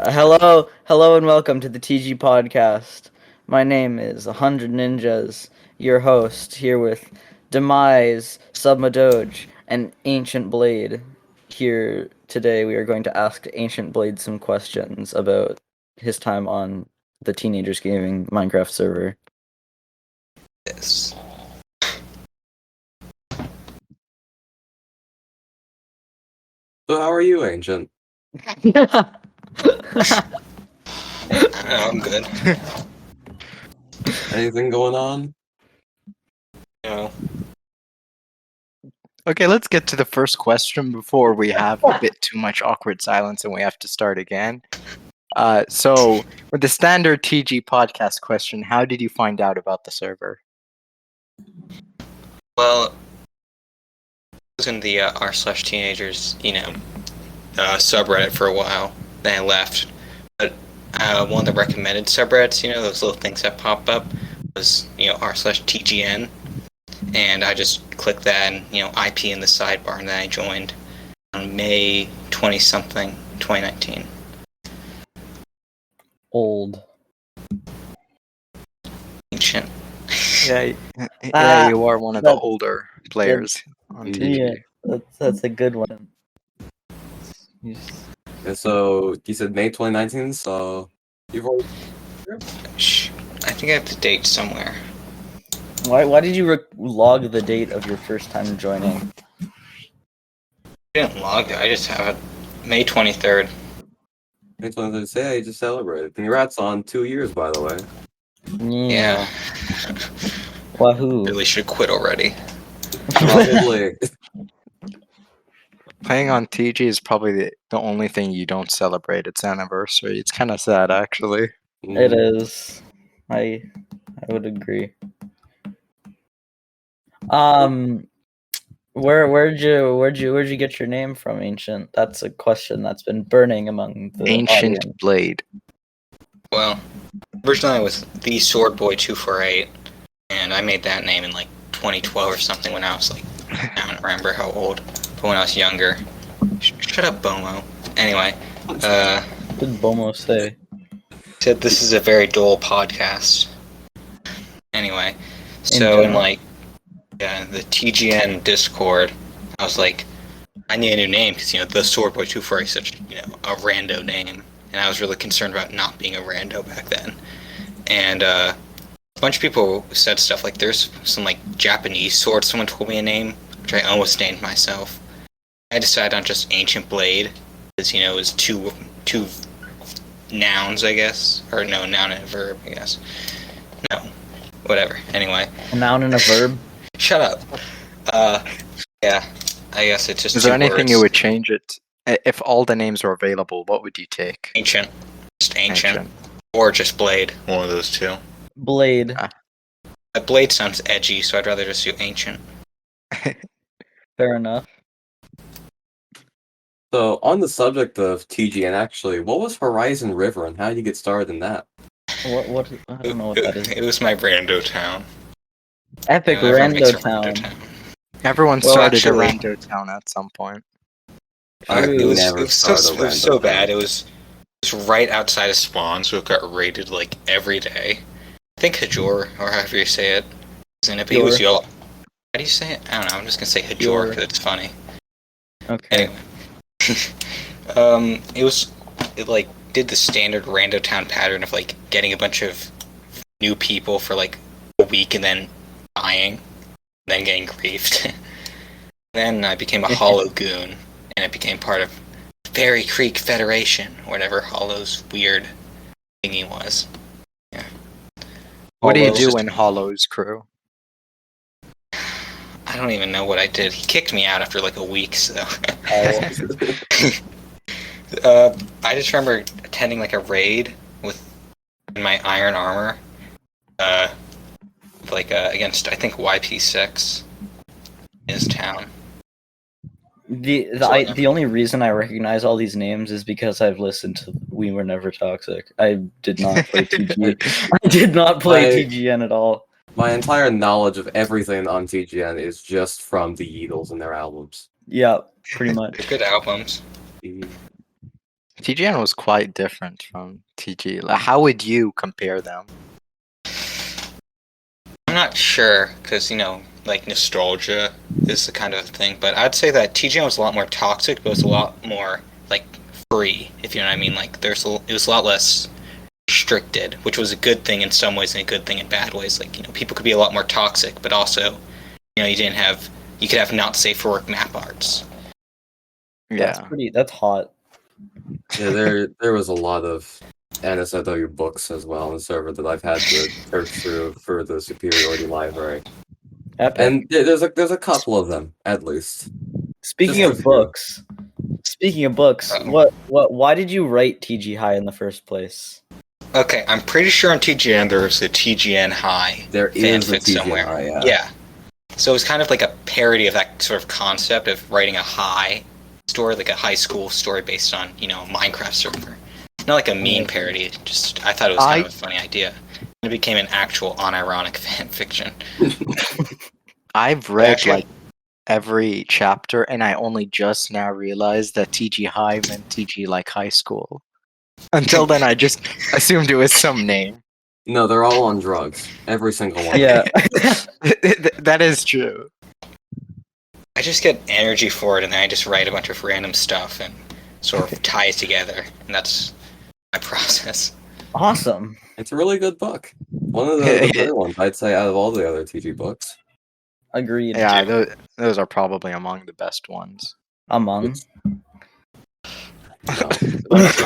Hello, and welcome to the TG podcast. My name is 100 Ninjas, your host, here with Demise, Submadoge, and AncientBlade. Here today, we are going to ask AncientBlade some questions about his time on the Teenagers Gaming Minecraft server. Yes. So how are you, Ancient? I'm good. Anything going on? No. Okay, let's get to the first question before we have a bit too much awkward silence and we have to start again. So, with the standard TG podcast question, how did you find out about the server? Well, I was in the r/teenagers, subreddit for a while. Then I left. But one of the recommended subreddits, those little things that pop up, was, r/TGN. And I just clicked that and, IP in the sidebar, and then I joined on May 20-something, 2019. Old. Ancient. Yeah, you are one of the older players on TG. Yeah, that's a good one. And so you said May 2019, so you've already... I think I have the date somewhere. Why did you log the date of your first time joining? I didn't log it, I just have it. May 23rd. May 23rd, say you just celebrated. Congrats on 2 years, by the way. Yeah. Wahoo. Really should quit already. Probably. Playing on TG is probably the only thing you don't celebrate its anniversary. It's kind of sad, actually. It is. I would agree. Where'd you get your name from, Ancient? That's a question that's been burning among the audience. AncientBlade. Well, originally I was the Swordboy248, and I made that name in like 2012 or something when I was like, I don't remember how old, but when I was younger. Shut up, Bomo. Anyway, What did Bomo say? said this is a very dull podcast. Anyway, so in like the TGN Discord, I was like, I need a new name because the Swordboy248 is such a rando name, and I was really concerned about not being a rando back then. And a bunch of people said stuff like there's some like Japanese sword. Someone told me a name which I almost named myself. I decided on just AncientBlade because it was two nouns, I guess, or no, noun and a verb, I guess. No, whatever. Anyway, A noun and a verb? Shut up. Yeah, I guess it's just. Is there anything you would change it? If all the names were available, what would you take? Ancient. Just ancient. Or just Blade. One of those two. Blade. Blade sounds edgy, so I'd rather just do ancient. Fair enough. So, on the subject of TGN, actually, what was Horizon River and how did you get started in that? What? I don't know what that is. It was my rando town. Epic Everyone makes a Rando Town. Everyone Well, started actually- a rando town at some point. It was never so started a rando bad. town. It was right outside of spawn, so it got raided like every day. I think Hajor, or however you say it, is in it, but he was yellow. How do you say it? I don't know. I'm just gonna say Hajor because it's funny. Okay. Anyway, it like did the standard rando town pattern of like getting a bunch of new people for like a week and then dying, then getting griefed. Then I became a Hollow Goon, and it became part of Fairy Creek Federation, or whatever Hollow's weird thingy was. Yeah. What do you Hollow's do in Hollow's crew? I don't even know what I did. He kicked me out after like a week, so. I just remember attending like a raid with my iron armor, against I think YP6 in his town. The only reason I recognize all these names is because I've listened to We Were Never Toxic. I did not play TG. I did not play TGN at all. My entire knowledge of everything on TGN is just from the Eagles and their albums. Yeah, pretty much. They're good albums. TGN was quite different from TG. Like, how would you compare them? I'm not sure, because, like, nostalgia is the kind of thing, but I'd say that TGN was a lot more toxic, but it was a lot more, like, free, if you know what I mean. Like, it was a lot less restricted, which was a good thing in some ways and a good thing in bad ways. Like, people could be a lot more toxic, but also, you could have not safe for work map arts. Yeah. That's hot. Yeah, there was a lot of NSFW books as well on the server that I've had to search through for the Superiority Library. Epic. And there's a couple of them, at least. Speaking Just a of few. books, Uh-oh. why did you write TG High in the first place? Okay, I'm pretty sure on TGN there's a TGN High There is a fanfic TGN somewhere. High, yeah. Yeah. So it was kind of like a parody of that sort of concept of writing a high story, like a high school story based on, a Minecraft server. Not like a mean parody, just I thought it was kind of a funny idea. And it became an actual unironic fan fiction. I've read Actually- like every chapter, and I only just now realized that TG High meant TG like high school. Until then, I just assumed it was some name. No, they're all on drugs. Every single one. Yeah. That is true. I just get energy for it, and then I just write a bunch of random stuff and sort of tie it together, and that's my process. Awesome. It's a really good book. One of the better ones, I'd say, out of all the other TG books. Agreed. Yeah, those are probably among the best ones. Among. No,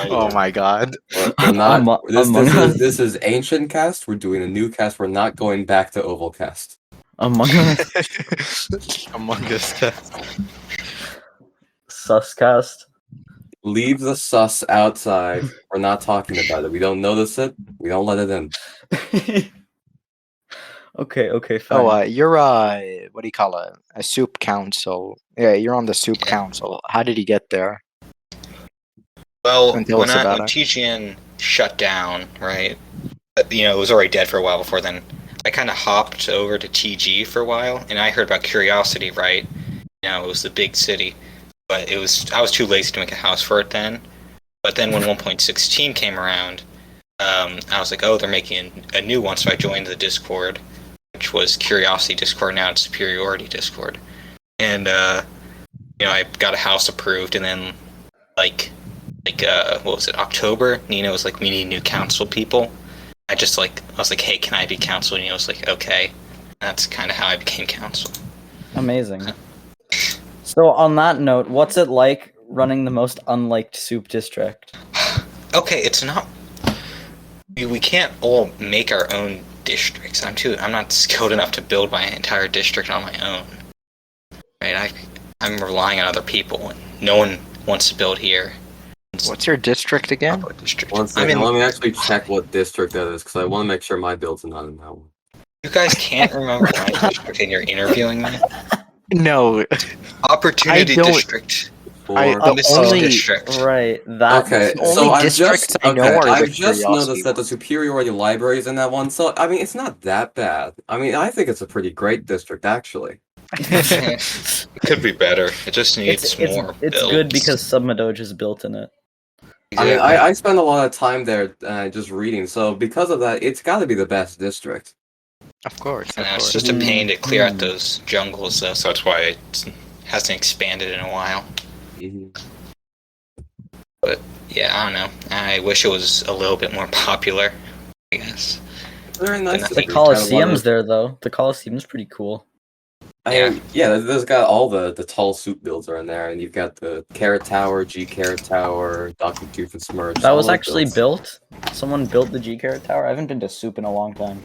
Oh my god. we're not. Among Us. This is Ancient Cast. We're doing a new cast. We're not going back to Oval Cast. Among Us. Among Us cast. Suscast. Leave the sus outside. We're not talking about it. We don't notice it. We don't let it in. Okay, fine. Oh, you're what do you call it? A soup council. Yeah, you're on the soup council. How did you get there? Well, And tell when us about it. TGN shut down, right? It was already dead for a while before then. I kind of hopped over to TG for a while, and I heard about Curiosity, right? It was the big city, but I was too lazy to make a house for it then. But then when 1.16 came around, I was like, oh, they're making a new one, so I joined the Discord, which was Curiosity Discord. Now it's Superiority Discord, and I got a house approved, and then what was it, October? Nina was like, we need new council people. I was like, hey, can I be council? And Nina was like, okay. That's kind of how I became council. Amazing. So on that note, what's it like running the most unliked soup district? Okay, it's not. We can't all make our own districts. I'm not skilled enough to build my entire district on my own. Right? I'm relying on other people, and no one wants to build here. What's your district again? District. One second, let me actually check what district that is, because I want to make sure my builds are not in that one. You guys can't remember my district, and you're interviewing me. No. Opportunity I don't- District. the Mrs. only- District. Right. That. Okay, the so only I've districts just I know are the I've just Curiosity noticed that the ones. Superiority Library is in that one. So I mean, it's not that bad. I mean, I think it's a pretty great district actually. It could be better. It just needs more It's builds. good because Submadoge is built in it. I mean, I spend a lot of time there just reading, so because of that, it's got to be the best district. Of course. And it's just a pain to clear out those jungles, though, so that's why it hasn't expanded in a while. But yeah, I don't know. I wish it was a little bit more popular, I guess. Very nice. The The district. Coliseum's there though. The Coliseum's pretty cool. Yeah, there's got all the tall soup builds are in there, and you've got the Carrot Tower, G Carrot Tower, Dr. Tooth and Smurge. That all was those actually builds. built. Someone built the G Carrot Tower. I haven't been to soup in a long time.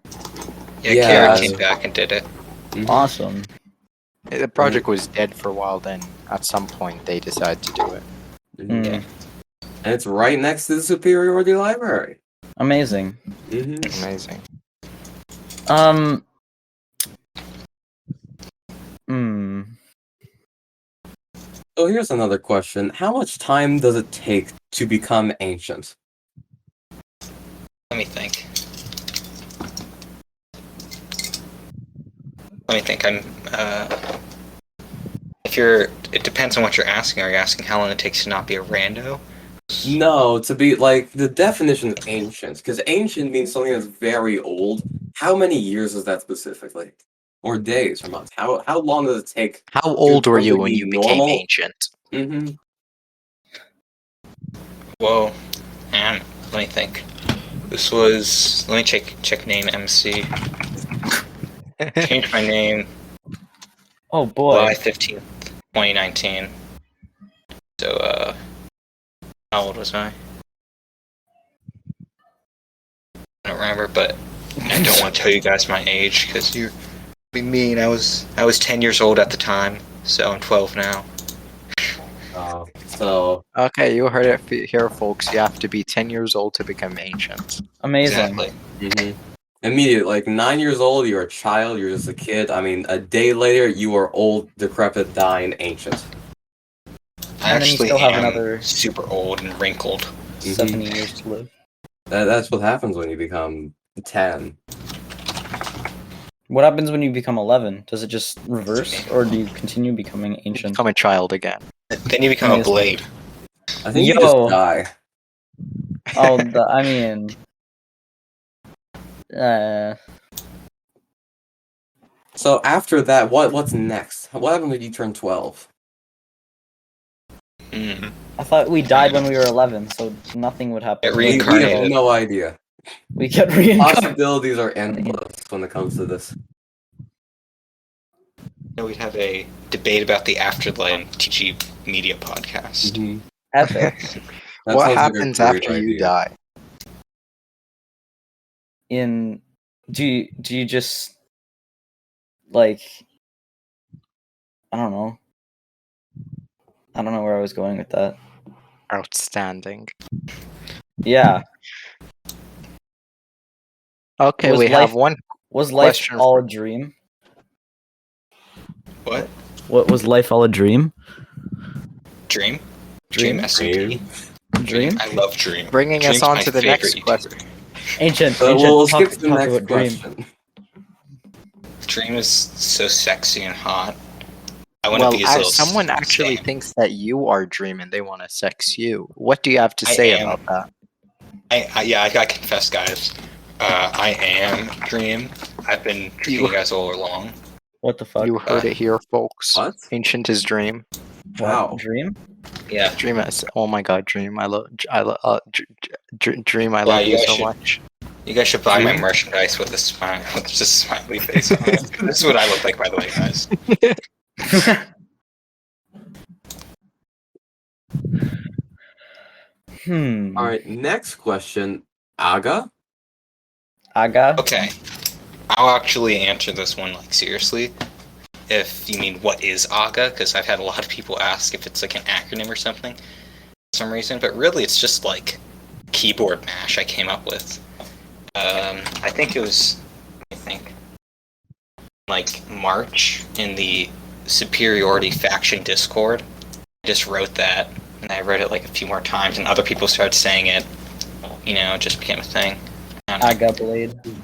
Yeah, Carrot came back and did it. Mhm. Awesome. The project was dead for a while, then at some point they decided to do it. Mhm. Mm. And it's right next to the Superiority Library. Amazing. Mm-hmm. Amazing. So here's another question. How much time does it take to become ancient? Let me think. It depends on what you're asking. Are you asking how long it takes to not be a rando? No, to be like the definition of ancient, because ancient means something that's very old. How many years is that specifically? Or days or months? How long does it take How to old were you something when be you became normal? ancient? Mm-hmm. Well, and let me think. This was. Let me check name MC. Changed my name Oh boy. July 15th, 2019. So, how old was I? I don't remember, but I don't want to tell you guys my age because you're be mean. I was 10 years old at the time, so I'm 12 now. So Okay, you heard it here, folks. You have to be 10 years old to become ancient. Amazing. Exactly. immediate, like 9 years old, you're a child, you're just a kid. I mean, a day later, you are old, decrepit, dying, ancient. I And then you actually still have am another super old and wrinkled. 70 years to live. That's what happens when you become 10. What happens when you become 11? Does it just reverse, or do you continue becoming ancient? Become a child again. Then you become a Amazing. blade. I think you Yo. just die. Oh, I mean, So after that, what's next? What happens when you turn 12? Mm. I thought we died when we were 11, so nothing would happen. Get We have Reincarnated. no idea. We get reincarnated. Possibilities are endless when it comes to this. We'd have a debate about the afterlife TG Media podcast. Epic. That What sounds like a happens great after you idea. die? Do you just like I don't know. I don't know where I was going with that. Outstanding. Yeah. Okay, Was we life- have one Was life question all for- a dream? What? What was life all a dream? Dream? Dream? SCP? Dream? I love Dream. bringing Dream's us on my to the next favorite question. YouTuber. Ancient. We'll talk, skip to the talk next about Dream. question. Dream is so sexy and hot. I want to Well, be his little someone actually Sam. thinks that you are Dream and they want to sex you. What do you have to I say am. about that? I confess, guys. I am Dream. I've been tricking you guys all along. What the fuck? You heard it here, folks. What? Ancient is Dream. What? Wow. Dream? Yeah. Dream is. Oh my God, Dream! I love. Dream. I Yeah, love you you guys so should- much. You guys should buy my Dream? merchandise with a smile, with just a smiley face on it. This is what I look like, by the way, guys. All right, next question. Aga? Aga? Okay. I'll actually answer this one, like, seriously. If you mean what is AGA, because I've had a lot of people ask if it's like an acronym or something for some reason, but really it's just like keyboard mash I came up with. I think it was, like March in the Superiority Faction Discord. I just wrote that, and I wrote it like a few more times, and other people started saying it. You know, it just became a thing. AncientBlade.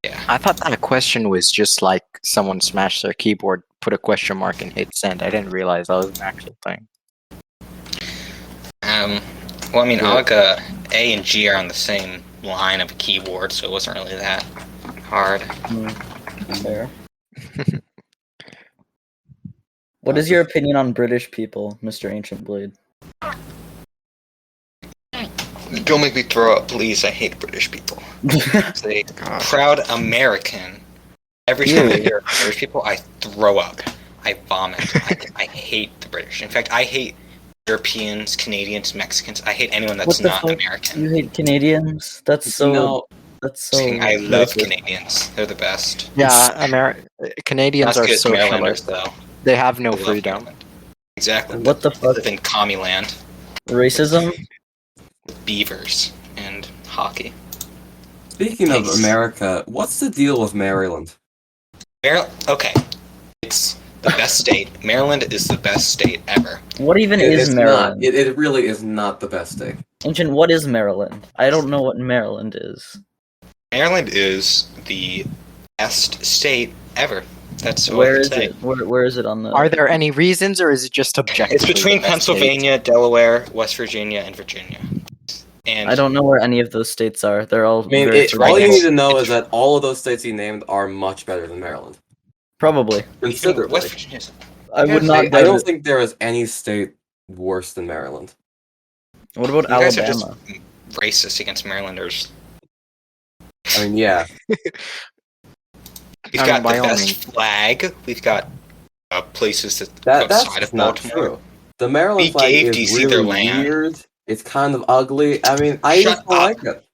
Yeah. I thought that question was just like someone smashed their keyboard, put a question mark, and hit send. I didn't realize that was an actual thing. Well, I mean, AGA, A and G are on the same line of a keyboard, so it wasn't really that hard. Fair. What is your opinion on British people, Mr. AncientBlade? Don't make me throw up, please. I hate British people. As a proud American, every time I hear British people, I throw up. I vomit. I hate the British. In fact, I hate Europeans, Canadians, Mexicans. I hate anyone that's not American. You hate Canadians? That's so. No. That's so. I love racist. Canadians. They're the best. Yeah, Canadians Not are as good as Marylanders, socialist. though. They have no I love freedom. Maryland. Exactly. What the They fuck? live in commie land. Racism? With beavers and hockey. Speaking of Nice. America, what's the deal with Maryland? Okay. It's the best state. Maryland is the best state ever. What even It- is it's Maryland? Not. It really is not the best state. Ancient, what is Maryland? I don't know what Maryland is. Maryland is the best state ever. That's all I Where can is say. it? Where is it on the? Are there any reasons, or is it just objectively It's between the best state? Pennsylvania, Delaware, West Virginia, and Virginia. And I don't know where any of those states are. They're all I mean, very all you guess need to know it's- is that all of those states you named are much better than Maryland. Probably. Considerably. West Virginia's. I would not. I don't think there is any state worse than Maryland. What about You guys are Alabama? just racist against Marylanders. I mean, yeah. We've I got mean, the Wyoming. best flag. We've got places That's outside just of not Baltimore. true. The Maryland We flag gave is DC their really land. weird. It's kind of ugly. I mean, I Shut just don't up. like it.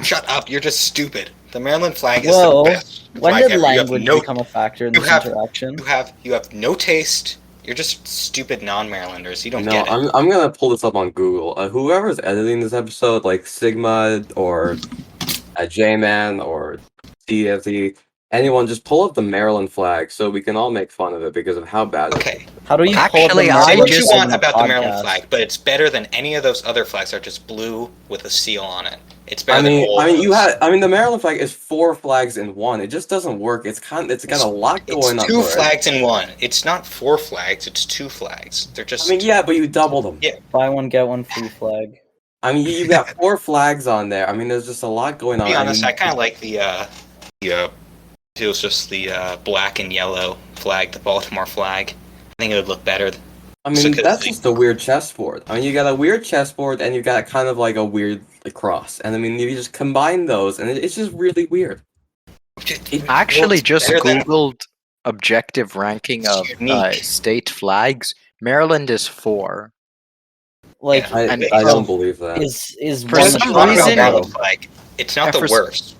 Shut up! You're just stupid. The Maryland flag is Whoa. the best When flag did ever. language become a factor in you this have- interaction? You have no taste. You're just stupid non-Marylanders. You don't No, get it. I'm gonna pull this up on Google. Whoever's editing this episode, like Sigma or J-Man or TFT, anyone, just pull up the Maryland flag so we can all make fun of it because of how bad it is. Okay. How do you pull up the Actually, I Say Maryland what you just- flag want in a about the Maryland podcast? flag, but it's better than any of those other flags that are just blue with a seal on it. It's better I than mean, all those. the Maryland flag is 4 flags in one. It just doesn't work. It's got a lot going It's on. 2 for it. flags in one. It's not 4 flags. It's 2 flags. They're just. I mean, yeah, but you double them. Yeah. Buy one get one free flag. I mean, you got 4 flags on there. I mean, there's just a lot going To on. be honest, I I mean, kind of like the it was just the black and yellow flag, the Baltimore flag. I think it would look better. So, 'cause that's they- just a weird chessboard. I mean, you got a weird chessboard and you got kind of like a weird cross. And I mean, you just combine those and it's just really weird. It Actually, looks just better than- Googled objective ranking It's of unique. state flags. Maryland is 4. Like Yeah. I And don't believe that. is For one some strong reason- about Maryland it? flag. It's not Yeah, the for s- worst.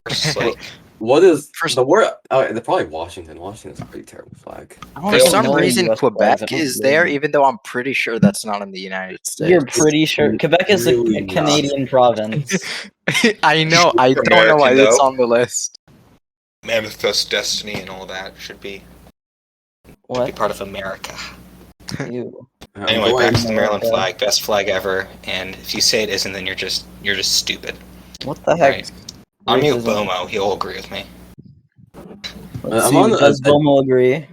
It's like What is For- the word? Oh, they're probably Washington. Washington's a pretty terrible flag. I don't For even some know reason, US flags. I Quebec don't is believe there, them. even though I'm pretty sure that's not in the United States. You're pretty sure Quebec is really a not. Canadian province. I know. I don't know why American, it's though. on the list. Mammoth Destiny and all that should be What? part of America. You. I'm Anyway, going- back to the Maryland America. flag, best flag ever. And if you say it isn't, then you're just stupid. What the heck? Right. I'm mute Racism. Bomo. He'll agree with me. Let's I'm see. on the- Does Bomo agree?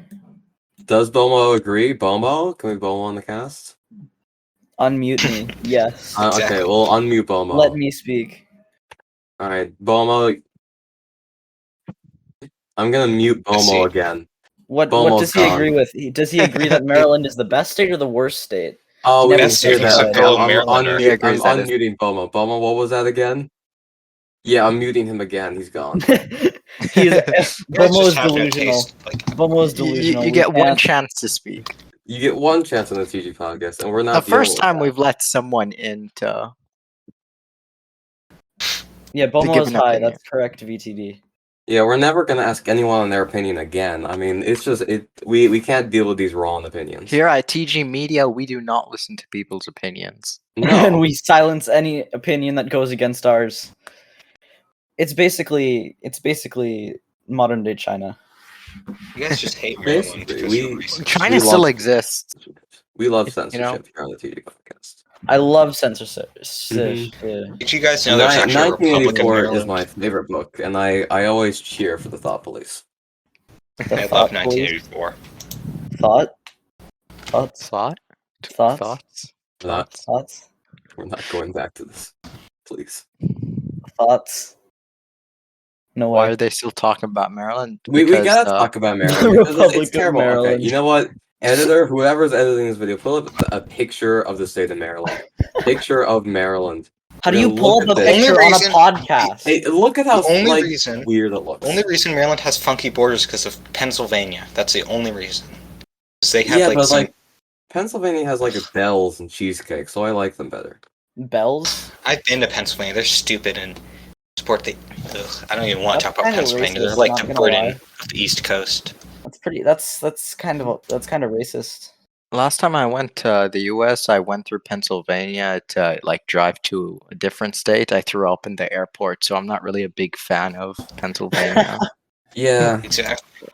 Does Bomo agree? Bomo? Can we Bomo on the cast? Unmute me. Yes. Exactly. Okay, we'll unmute Bomo. Let me speak. Alright, Bomo. I'm gonna mute I see. Bomo again. What Bomo's does he gone. agree with? Does he agree that Maryland is the best state or the worst state? Oh, we Never didn't hear said that. that. Okay, Fellow I'm Marylander. He agrees that I'm is- unmuting Bomo. Bomo, what was that again? Yeah, I'm muting him again. He's gone. He's You guys Bomo is just have no delusional. taste. Like, Bomo is You, delusional. you We get one can't- chance to speak. You get one chance on the TG podcast, and we're The not first dealing time with we've let someone into. Yeah, Bomo give is an high. opinion. That's correct, VTD. that. Yeah, we're never gonna ask anyone on their opinion again. I mean, it's just we can't deal with these wrong opinions. Here at TG Media, we do not listen to people's opinions. And No, we silence any opinion that goes against ours. It's basically modern day China. you guys just hate Maryland Basically, because you're racist. China We still love- exists. we love you know- censorship here on the TG podcast. I love censorship. Mhm. Did you guys know there's actually a Republic in 1984 is Maryland? my favorite book, and I always cheer for the Thought Police. I love 1984. Thought? Thoughts? Thought? Thoughts? Thoughts? We're not, Thoughts? we're not going back to this, please. Thoughts? No Why way. are they still talking about Maryland? We Because, gotta talk about Maryland. The because Republic it's of terrible. Okay, Maryland. you know what? Editor, whoever's editing this video, pull up a picture of the state of Maryland. Picture of Maryland. How do you Look pull at up a this. picture Only on a reason- podcast? Hey, look at how The only like reason- weird it looks. Only reason Maryland has funky borders because of Pennsylvania. That's the only reason. 'Cause they have Yeah, like but some. like Pennsylvania has like bells and cheesecake, so I like them better. Bells? I've been to Pennsylvania. They're stupid and support the. Ugh, I don't even want to That's talk about kinda Pennsylvania. racist, They're like not the gonna Britain lie. of the East Coast. That's pretty. That's kind of racist. Last time I went to the US, I went through Pennsylvania to like drive to a different state. I threw up in the airport, so I'm not really a big fan of Pennsylvania. Yeah, Exactly.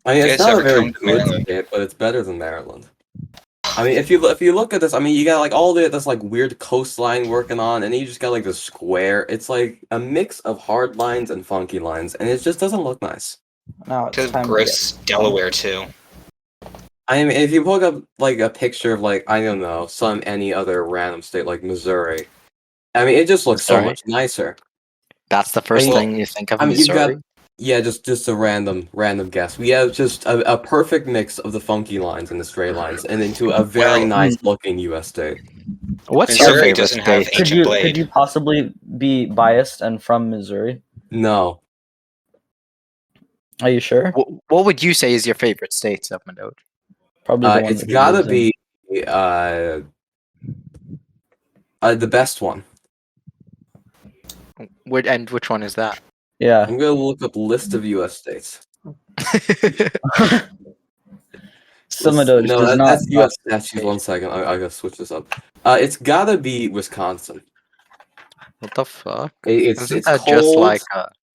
I mean You it's guys not a ever very come to good Maryland? state, but it's better than Maryland. I mean, if you look at this, I mean, you got like all this like weird coastline working on, and then you just got like the square. It's like a mix of hard lines and funky lines, and it just doesn't look nice. Now it's To time gross to get Delaware too. I mean, if you look up like a picture of like I don't know any other random state like Missouri, I mean it just looks so Missouri? much nicer. That's the first Well, thing you think of I mean, you've got Missouri? just a random guess. We have just a perfect mix of the funky lines and the straight lines, and into a very Well, nice looking U.S. state. What's your Missouri favorite doesn't have state? Could Ancient you Blade. possibly be biased and from Missouri? No, Are you sure? What would you say is your favorite state, Submadoge? Probably the one it's that he gotta lives in. be the best one. Which one is that? Yeah. I'm gonna look up list of U.S. states. Submadoge No, does not. that's U.S. statutes. 1 second, I gotta switch this up. It's gotta be Wisconsin. What the fuck? It's Isn't it's that cold. just like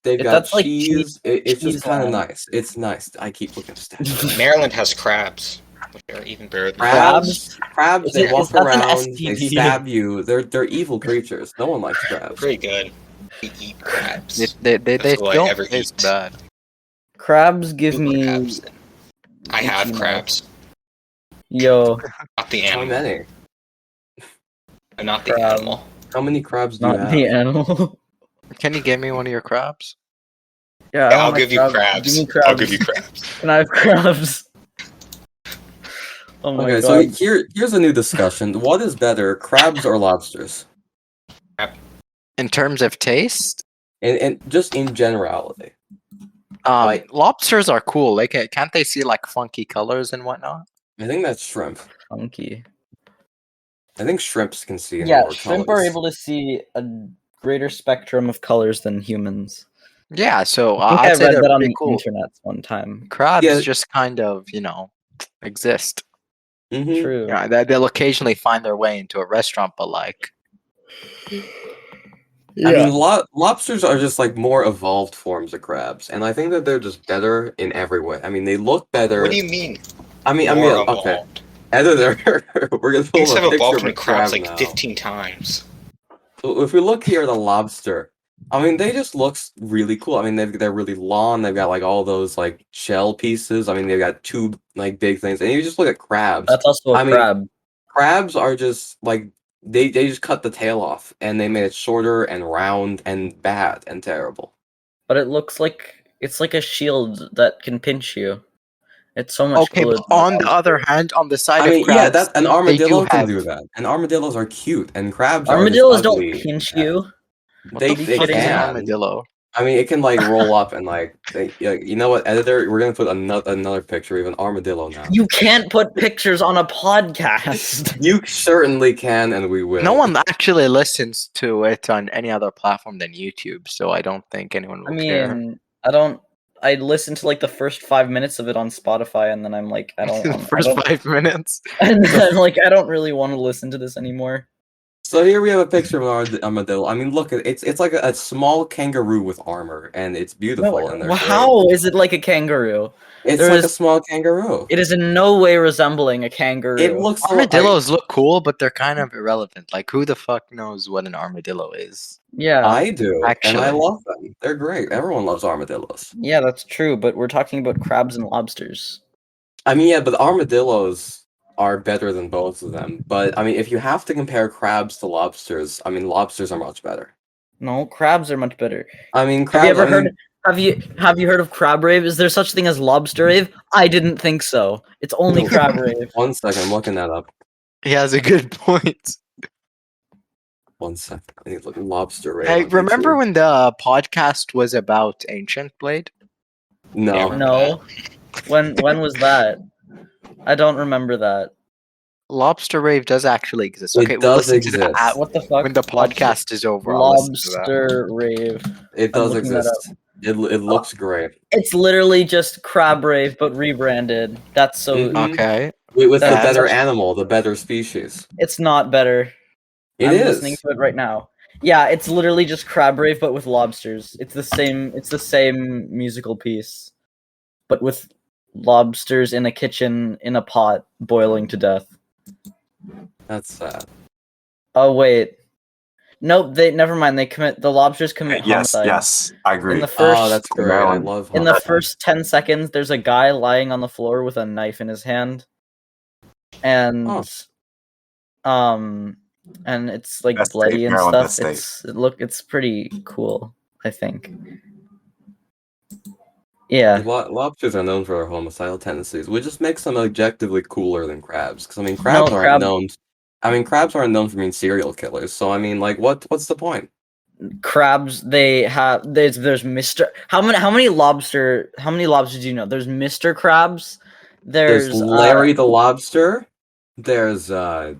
They've got That's like cheese. It's just cheese kind of land. nice. It's nice. I keep looking at stats. Maryland has crabs, which are even better than Crabs, Is they it- walk is that an around, they STD? stab you. They're evil creatures. No one likes crabs. Pretty good. We eat crabs. they That's all I don't ever taste eat. bad. Crabs give Eat me crabs. I have itchy crabs. yo, Not the How animal. many? I'm not the Crab. animal. How many crabs do you not have? the animal. Can you give me one of your crabs? Yeah, I Yeah, I'll want my give you crabs. Give me crabs. I'll give you crabs. Can I have crabs? Oh my Okay, god. so here's a new discussion. What is better, crabs or lobsters? In terms of taste, And just in generality. Like- lobsters are cool. Like, can't they see like funky colors and whatnot? I think that's shrimp. Funky. I think shrimps can see in Yeah, more shrimp colors. are able to see a greater spectrum of colors than humans. Yeah, so I think I'd I say read they're that on pretty the cool. internet one time. Crabs Yeah. just kind of, exist. Mhm. True. Yeah, they'll occasionally find their way into a restaurant, but like, I mean, lobsters are just like more evolved forms of crabs, and I think that they're just better in every way. I mean, they look better. What do you mean? I mean, More okay. evolved? Editor, we're gonna pull Things up have a picture evolved of a into crabs crab like now. 15 times. So if we look here at a lobster, I mean, they just look really cool. I mean, they're really long. They've got like all those like shell pieces. I mean, they've got two like big things. And you just look at crabs. That's also a I mean, crab. crabs are just like they just cut the tail off and they made it shorter and round and bad and terrible. But it looks like it's like a shield that can pinch you. It's so much okay, cooler. but on the other hand, on the side I mean, of crabs, yeah, that an armadillo can have- do that. And armadillos are cute, and crabs Armadillos are just don't ugly. pinch you. What They the fuck is an can. armadillo? I mean, it can like roll up and like, you know what, editor? We're gonna put another picture of an armadillo now. You can't put pictures on a podcast. You certainly can, and we will. No one actually listens to it on any other platform than YouTube, so I don't think anyone will I care. mean, I listened to like the first 5 minutes of it on Spotify, and then I'm like, I don't want. First 5 minutes. And then I'm like, I don't really want to listen to this anymore. So here we have a picture of an armadillo. I mean, look, it's like a small kangaroo with armor, and it's beautiful. And they're How great. is it like a kangaroo? It's there like is- a small kangaroo. It is in no way resembling a kangaroo. It looks Armadillos look cool, but they're kind of irrelevant. Like, who the fuck knows what an armadillo is? Yeah, I do, and I Actually. love them. They're great. Everyone loves armadillos. yeah, that's true. But we're talking about crabs and lobsters. I mean, yeah, but armadillos are better than both of them. But I mean, if you have to compare crabs to lobsters, I mean, lobsters are much better. No, crabs are much better. I mean, Have crabs. you ever I mean, heard? Have you heard of crab rave? Is there such thing as lobster rave? I didn't think so. It's only No. crab rave. 1 second, I'm looking that up. He has a good point. 1 second. I need to look at lobster rave. Hey, on remember YouTube. when the podcast was about Ancient Blade? No. Yeah. No, when was that? I don't remember that. Lobster Rave does actually exist. It Okay, we'll does listen to that exist. What the fuck? when the podcast is over. I'll listen to that. Lobster rave. It I'm does looking that exist. It looks great. It's literally just crab rave but rebranded. That's so. Mhm. Okay. With the That's better such- animal, the better species. It's not better. It I'm is. listening to it right now. Yeah, it's literally just crab rave but with lobsters. It's the same. It's the same musical piece, but with lobsters in a kitchen in a pot boiling to death. That's sad. Oh wait, Nope. Never mind. The lobsters commit homicide. Yes, I agree. In the first, that's great. I love in the homicide. first 10 seconds, there's a guy lying on the floor with a knife in his hand, and and it's like Best bloody state, and Maryland, stuff. best state. It's pretty cool, I think. Yeah. Lobsters are known for their homicidal tendencies, which just makes them objectively cooler than crabs. Because I mean, crabs aren't known. I mean, crabs aren't known for being serial killers. So I mean, like, what's the point? Crabs, there's Mr. How many lobsters do you know? There's Mr. Krabs. There's Larry the lobster. There's Larry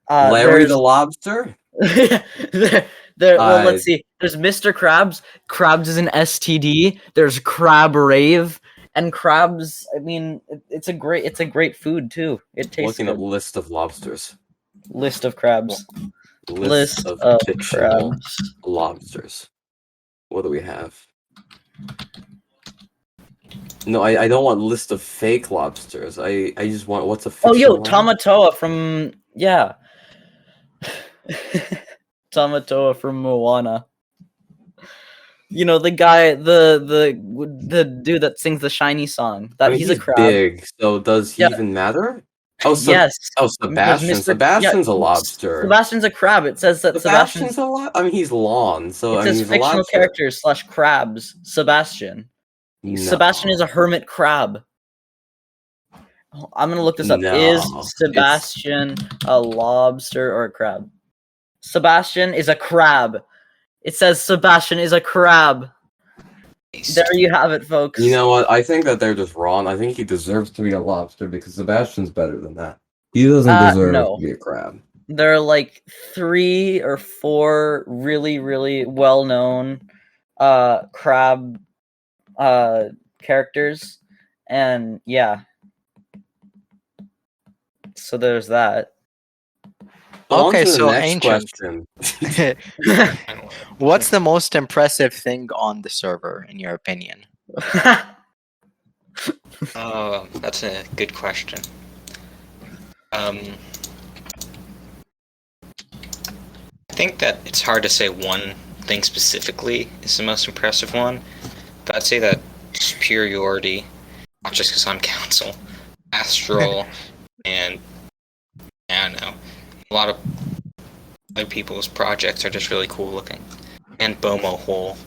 there's, the lobster. well, let's see. There's Mr. Krabs. Krabs is an STD. There's Crab Rave, and crabs. I mean, it's a great food too. It tastes Looking good. at list of lobsters. List of crabs. List of fictional crabs. lobsters. What do we have? No, I don't want list of fake lobsters. I just want what's a fictional one? Tamatoa from Tamatoa from Moana. You know, the guy, the dude that sings the Shiny song. He's a crab. Big, so does he even matter? Oh, yes. Oh, Sebastian. Sebastian's a lobster. Sebastian's a crab. It says that Sebastian's a lot. I mean, he's long, so it says he's fictional a lobster. characters / crabs. Sebastian. No. Sebastian is a hermit crab. I'm gonna look this up. No, Is Sebastian a lobster or a crab? Sebastian is a crab. It says Sebastian is a crab. There you have it, folks. You know what? I think that they're just wrong. I think he deserves to be a lobster because Sebastian's better than that. He doesn't deserve to be a crab. There are like 3 or 4 really, really well-known crab characters, and yeah. So there's that. Okay, so next Ancient. What's the most impressive thing on the server, in your opinion? Oh, that's a good question. I think that it's hard to say one thing specifically is the most impressive one, but I'd say that Superiority, not just because I'm council, Astral, and I don't know, a lot of other people's projects are just really cool looking. And Bomo Hole.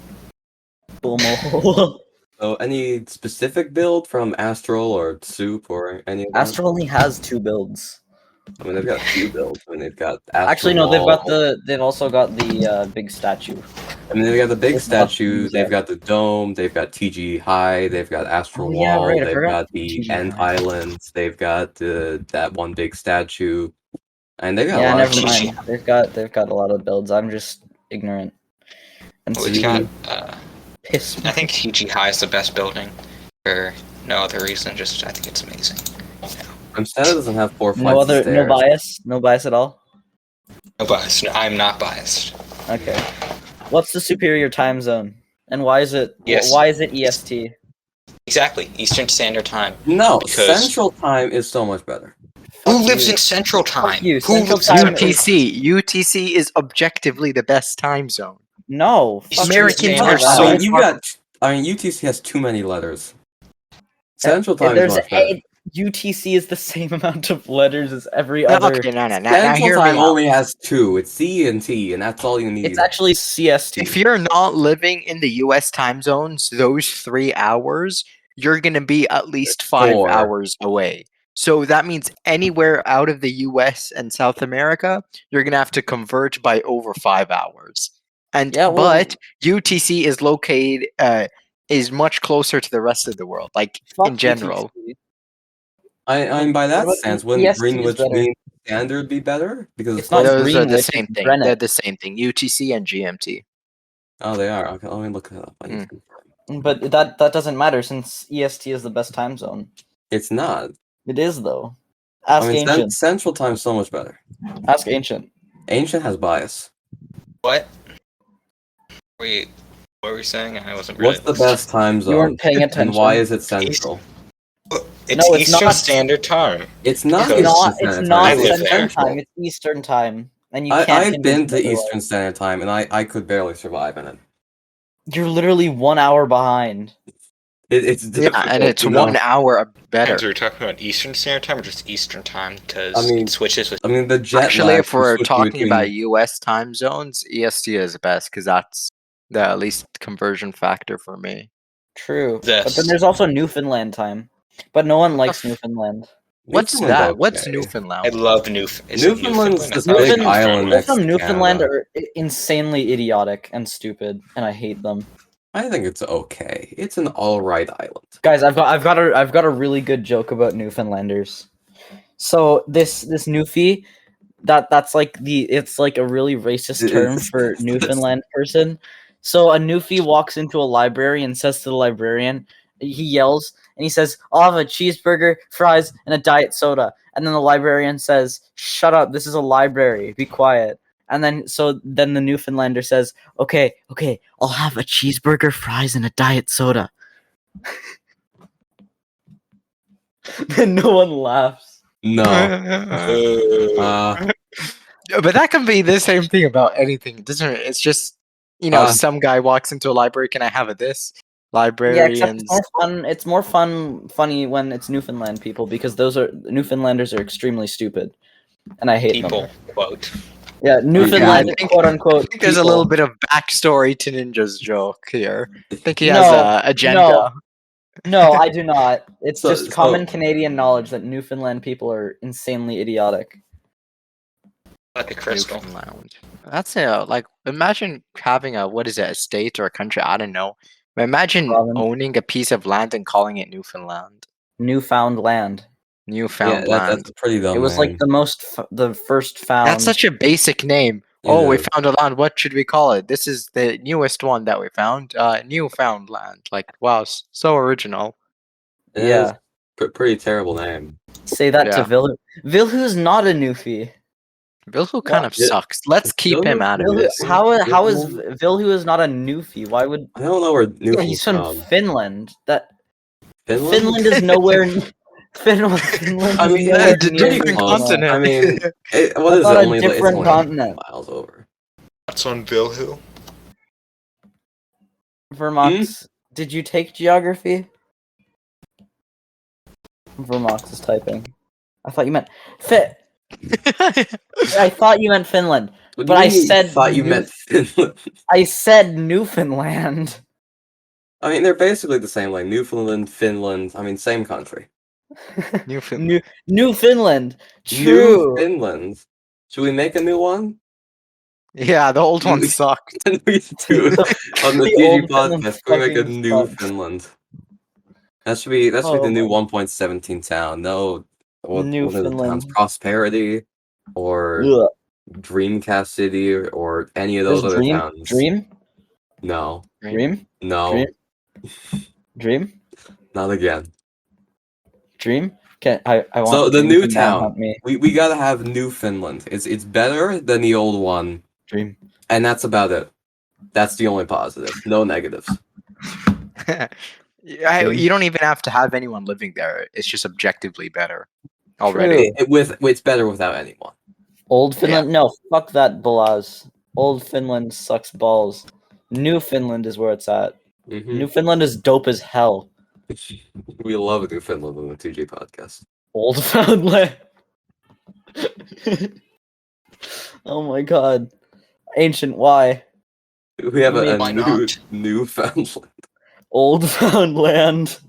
Bomo Hole. So any specific build from Astral or Soup or any of that? Astral only has 2 builds. I mean, they've got 2 builds. I mean, they've got Astral Actually, no, Wall. they've also got the big statue. I mean, they've got the big statue, they've got the dome, they've got TG High, they've got Astral Wall, they've got the End Islands, they've got that one big statue, and they've got a lot never of mind. They've got a lot of builds. I'm just ignorant. And Well, it's got, piss me. I think TG High is the best building for no other reason, just I think it's amazing. Instead, it doesn't have 4 flights of stairs. No bias at all. No bias. No, I'm not biased. Okay. What's the superior time zone, and why is it? Yes. Why is it EST? Exactly, Eastern Standard Time. No, Because- Central Time is so much better. Who lives in Central Time? you. Who Central lives in Time Central is- UTC is objectively the best time zone. No, fuck Americans you, are Standard so- Time. UTC has too many letters. Central Time is There's much better. UTC is the same amount of letters as every other. Okay, no. Now Central hear Time me out. only has 2. It's C and T, and that's all you need. It's actually CST. If you're not living in the US time zones, those 3 hours, you're going to be at least 5 4. hours away. So that means anywhere out of the US and South America, you're going to have to convert by over 5 hours. And but UTC is located is much closer to the rest of the world, like in general. UTC. I'm by that What about sense. Wouldn't EST is Greenwich better? Mean Standard be better? Because It's not Those are the Greenwich, same it's thing. Greenwich. They're the same thing. UTC and GMT. Oh, they are. Okay, let me look it up. I need to confirm. But that doesn't matter since EST is the best time zone. It's not. It is though. Ask I mean, Ancient. Central Time's so much better. Ask Ancient. Ancient has bias. What? Wait, what were you saying? I wasn't really What's the best time zone? You weren't paying attention. And why is it Central? It's No, it's Eastern not. Standard Time. It's not. Because- It's not I live Central there. Time. It's Eastern Time. and you can't. I've been convince to me otherwise. Eastern Standard Time, and I could barely survive in it. You're literally 1 hour behind. It's Yeah, difficult, and it's you know? 1 hour better. Are we talking about Eastern Standard Time or just Eastern Time? Because I mean- it switches with. I mean, the jet Actually, lag if we're switching talking between- about US time zones, EST is best because that's the least conversion factor for me. True. This. But then there's also Newfoundland time. But no one likes Newfoundland. What's Newfoundland's that? What's okay. I Newfoundland? love Newfoundland's this I thought it was big Newfoundland- island People next from to Newfoundland Canada. are insanely idiotic and stupid, and I hate them. I think it's okay. It's an alright island. Guys, I've got a really good joke about Newfoundlanders. So this Newfie, that's like it's like a really racist term for Newfoundland person. So a Newfie walks into a library and says to the librarian, he yells and he says, "I'll have a cheeseburger, fries, and a diet soda." And then the librarian says, "Shut up, this is a library, be quiet." And then the Newfoundlander says, Okay, I'll have a cheeseburger, fries, and a diet soda." Then no one laughs. No. But that can be the same thing about anything, doesn't it? It's just some guy walks into a library. Can I have a this? Yeah, except Librarians. it's more fun. It's more funny when it's Newfoundland people because Newfoundlanders are extremely stupid, and I hate people. them. Quote. Yeah, Newfoundland, I think- quote unquote. I think there's a people. little bit of backstory to Ninja's joke here. I think he has No, a agenda. No, I do not. It's So- just so- common Canadian knowledge that Newfoundland people are insanely idiotic. Like a crystal. Newfoundland. That's like imagine having a state or a country, I don't know. But imagine Province. owning a piece of land and calling it Newfoundland. Newfoundland. Yeah, Newfoundland. that's a pretty dumb It was like name. the first found. That's such a basic name. It Oh, we is. found a land. What should we call it? This is the newest one that we found. Newfoundland. Like, wow, so original. It is Yeah. pretty terrible name. Say that to Yeah. Vilhu. Vilhu's not a Newfie. Vilhu kind of Yeah. sucks. Let's keep him Vilhu- out of Vilhu, this. how is Vilhu- Vilhu is not a Newfie? Why would I don't know where Newfoundland's he's from from. Finland? That Finland? Finland is nowhere. Finland. I is mean, nowhere that's a near different Finland. continent. I mean, what That's is it? not a Only like, it's different only continent. miles over. What's on Vilhu? Vermox, did you take geography? Vermox is typing. I thought you meant I thought you meant Finland. What But do you I mean said thought you meant Finland. I said Newfoundland. I mean, they're basically the same. Like Newfoundland, Finland. I mean, same country. Newfoundland. Newfoundland. New True. Finland. Should we make a new one? Yeah, the old one We- sucked. And we do on the The TG old Finland podcast. Can we make a fucking new sucks. Finland? That should be the Oh new my- 1.17 town. No, what New are the towns? Finland. Prosperity or Ugh. Dreamcast City or any of There's those other Dream. towns. Dream. No, Dream. no, Dream? Dream. not again. Dream. Okay, I want. So the Dream new to now town. hunt me. We gotta have New Finland. It's better than the old one, Dream. and that's about it. That's the only positive. No negatives. You don't even have to have anyone living there. It's just objectively better already. True. It's better without anyone. Old Finland. No, fuck that, Balaz. Old Finland sucks balls. New Finland is where it's at. Mhm. New Finland is dope as hell. We love New Finland on the 2G podcast. Old Foundland. Oh my god. Ancient, why? We have a Why new not? Newfoundland. Old Foundland.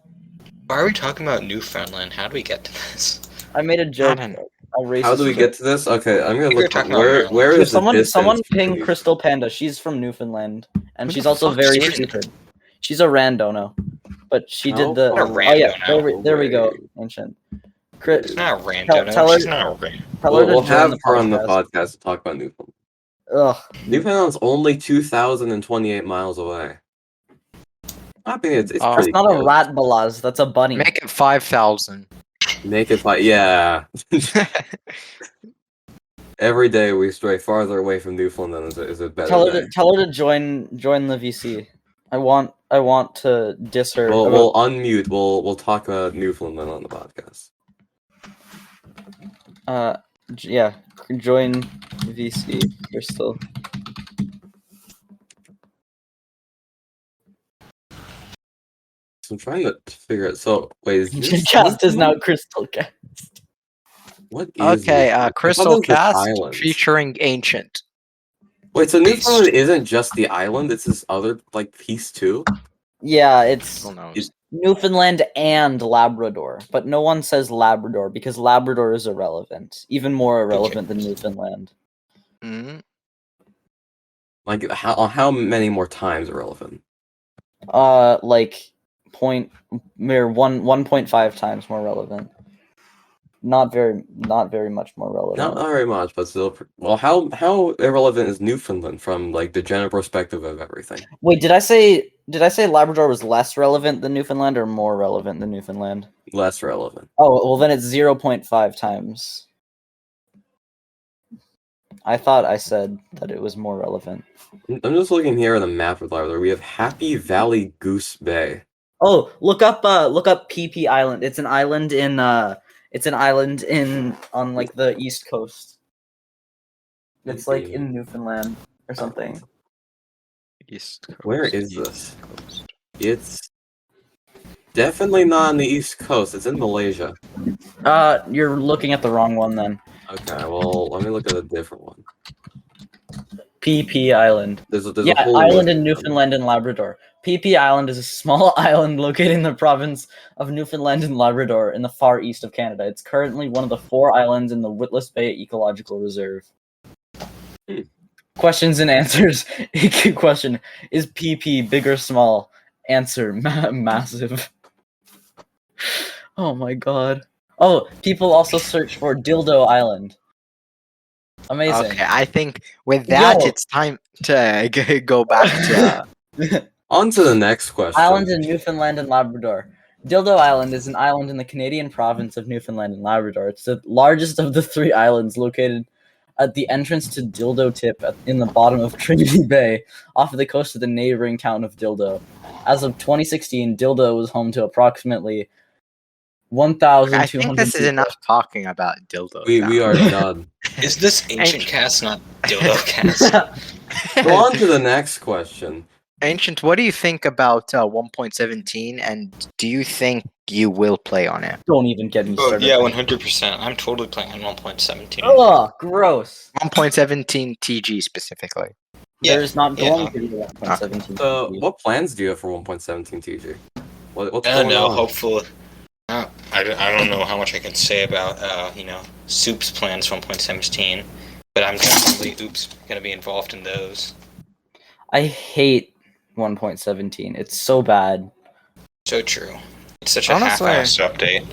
Why are we talking about Newfoundland? How do we get to this? I made a joke. don't know. A racist How do we joke. get to this? Okay, I'm gonna You're look. talking about Where Maryland. where Dude, is the distance someone from ping New- Crystal Panda. She's from Newfoundland, and Who she's the also fuck very is she? stupid. She's a randono, but she How did the. far Oh yeah, rando there we go. away? Ancient. Chris, She's not a rando. Tell her- She's not a rando. tell her We'll to join have the her on the podcast. podcast to talk about Newfoundland. Ugh. Newfoundland's only 2,028 miles away. I mean, it's Oh. pretty That's not a close. rat, Balaz. That's a bunny. Make it 5,000. Make it like yeah. Every day we stray farther away from Newfoundland is a better Tell her day. to join the VC. I want to diss her. We'll unmute. We'll talk about Newfoundland on the podcast. Yeah, join VC, Crystal. So I'm trying to figure it. So wait, is Your this cast is now Newfoundland? Crystal Cast. What is Okay, Newfoundland? I thought Crystal it was the Cast islands. featuring Ancient. Wait, so Newfoundland isn't just the island; it's this other like piece too. Yeah, it's Who knows? Newfoundland and Labrador, but no one says Labrador because Labrador is irrelevant, even more irrelevant than Newfoundland. Mhm. Like how many more times irrelevant? Like point mere 1.5 times more relevant. Not very much more relevant. Not very much, but still. Well, how irrelevant is Newfoundland from like the general perspective of everything? Wait, did I say Labrador was less relevant than Newfoundland or more relevant than Newfoundland? Less relevant. Oh, well then it's 0.5 times. I thought I said that it was more relevant. I'm just looking here at the map of Labrador. We have Happy Valley Goose Bay. Oh, look up PP Island. It's an island in on like the east coast. It's like in Newfoundland or something. East Coast. Where is East this? Coast. It's definitely not on the East Coast. It's in Malaysia. You're looking at the wrong one then. Okay, well, let me look at a different one. PP Island. There's a Yeah, whole island list in of them. Newfoundland and Labrador. PP Island is a small island located in the province of Newfoundland and Labrador in the far east of Canada. It's currently one of the 4 islands in the Witless Bay Ecological Reserve. Questions and answers. Question: is PP big or small? Answer: massive. Oh my god. Oh, people also search for Dildo Island. Amazing. Okay, I think with that, Yo. it's time to go back to. On to the next question. Island in Newfoundland and Labrador. Dildo Island is an island in the Canadian province of Newfoundland and Labrador. It's the largest of the 3 islands located at the entrance to Dildo Tip in the bottom of Trinity Bay, off of the coast of the neighboring town of Dildo. As of 2016, Dildo was home to approximately 1,200 I think this is enough talking about dildos. We are done. Is this Ancient Cast, not Dildo Cast? Go on to the next question. Ancient, what do you think about 1.17, and do you think you will play on it? Don't even get me Oh, started. yeah, 100%. I'm totally playing on 1.17. Ugh, gross. 1.17 TG specifically. Yeah, There's not yeah. going to be 1.17. So, what plans do you have for 1.17 TG? What's I don't going know. on? Hopefully, I don't know how much I can say about Soup's plans for 1.17, but I'm definitely gonna be involved in those. I hate 1.17. It's so bad. So true. It's such a Honestly- half-assed update.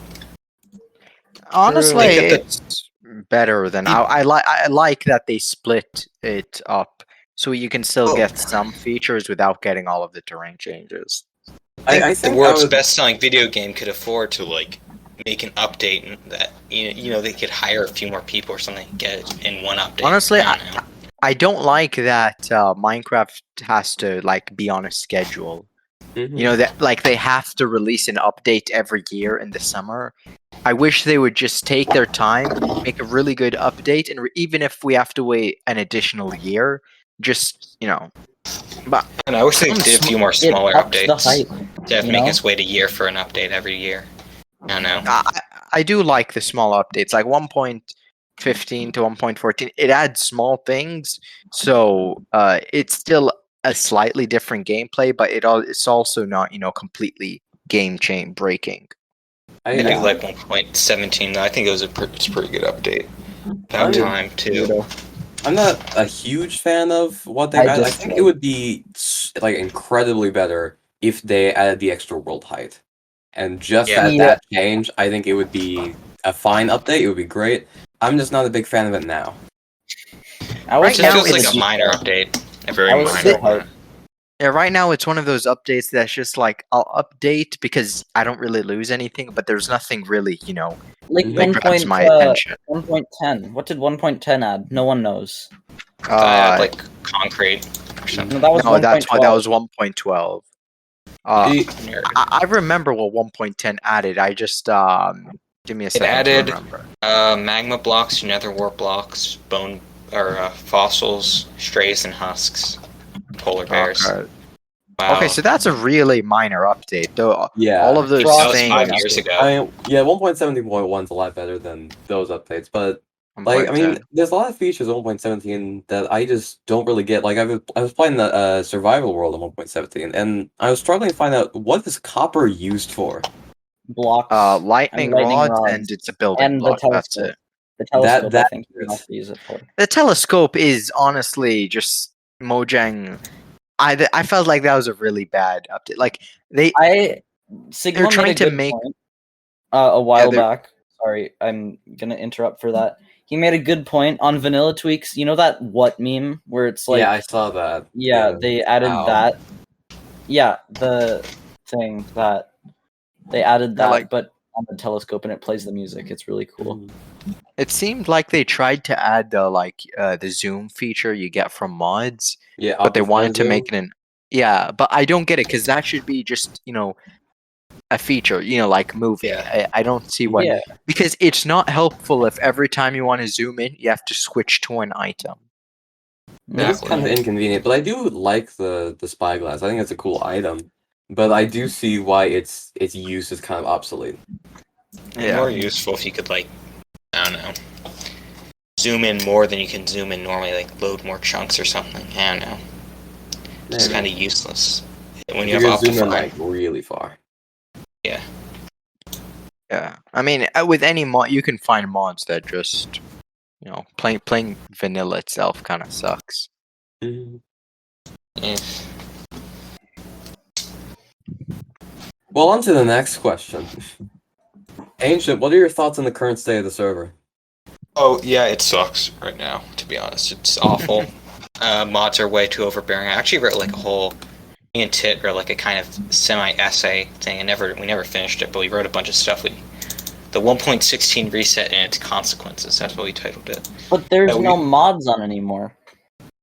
Honestly, Think of the- it's better than I like that they split it up so you can still Oh. get some features without getting all of the terrain changes. I the think world's I would- best-selling video game could afford to make an update and that they could hire a few more people or something and get it in one update. Honestly, I don't know. I don't like that Minecraft has to be on a schedule. Mhm. You know that they have to release an update every year in the summer. I wish they would just take their time, make a really good update, and even if we have to wait an additional year, just But And I wish they some did a few more It smaller ups the updates. hype. To have to you make know? us wait a year for an update every year. I don't know. I do like the small updates, like 1.15 to 1.14. It adds small things, so it's still a slightly different gameplay, but it's also not completely game chain breaking. I I- do like 1.17 though. I think it's a pretty good update. About Yeah. time too. Weirdo. I'm not a huge fan of what they I added. I just think like- it would be incredibly better if they added the extra world height. And just Yeah. that change, I think it would be a fine update. It would be great. I'm just not a big fan of it now. I Right was It now just feels it's- like a minor update. A very I was minor so one. hyped. Yeah, right now it's one of those updates that's just I'll update because I don't really lose anything, but there's nothing really like Mhm. grabs my attention. 1.10. What did 1.10 add? No one knows. Like concrete or something. No, that was No, that's why 1.12. that was 1.12. The- Nerd. I remember what 1.10 added. I just Give me a It second added to remember. magma blocks, nether wart blocks, bone or fossils, strays, and husks. Polar bears. Okay. Wow. Okay, so that's a really minor update, though. Yeah. All of those Frost That was things. 5 years ago. I mean, yeah, 1.17.1 is a lot better than those updates, but like, I 1.10. mean, there's a lot of features in 1.17 that I just don't really get. Like, I was playing the survival world in 1.17, and I was struggling to find out what is copper used for. Blocks. Lightning and lightning rods, rods. and it's a building And the block. That's telescope. it. The telescope, I that think, you is- have to use it for. The telescope is honestly just Mojang. I felt like that was a really bad update. Like Sigma They're trying made a to good make- point a while they're- back. Sorry, I'm gonna interrupt for that. He made a good point on vanilla tweaks. You know that what meme where it's like, yeah, I saw that. yeah, they added Ow. that. Yeah, the thing that they added Yeah, that, like- but on the telescope and it plays the music. It's really cool. Mhm. It seemed like they tried to add the zoom feature you get from mods, Yeah, but they Optifine wanted to Zoom. make it an but I don't get it because that should be just a feature, like moving. Yeah. I don't see why, Yeah. because it's not helpful if every time you want to zoom in you have to switch to an item. It is kind of inconvenient, but I do like the spyglass. I think it's a cool item, but I do see why its use is kind of obsolete. It'd be more useful if you could, like, I don't know, zoom in more than you can zoom in normally, like load more chunks or something. I don't know. It's Maybe. kind of useless when you You're have gonna zoom in Optifine. like really far. Yeah. Yeah, I mean, with any mod, you can find mods that just, playing vanilla itself kind of sucks. Mhm. Yeah. Well, on to the next question. Ancient, what are your thoughts on the current state of the server? Oh yeah, it sucks right now. To be honest, it's awful. Mods are way too overbearing. I actually wrote like a whole, me and Tit wrote like a kind of semi-essay thing, and we never finished it, but we wrote a bunch of stuff. The 1.16 reset and its consequences. That's what we titled it. But there's we- no mods on anymore.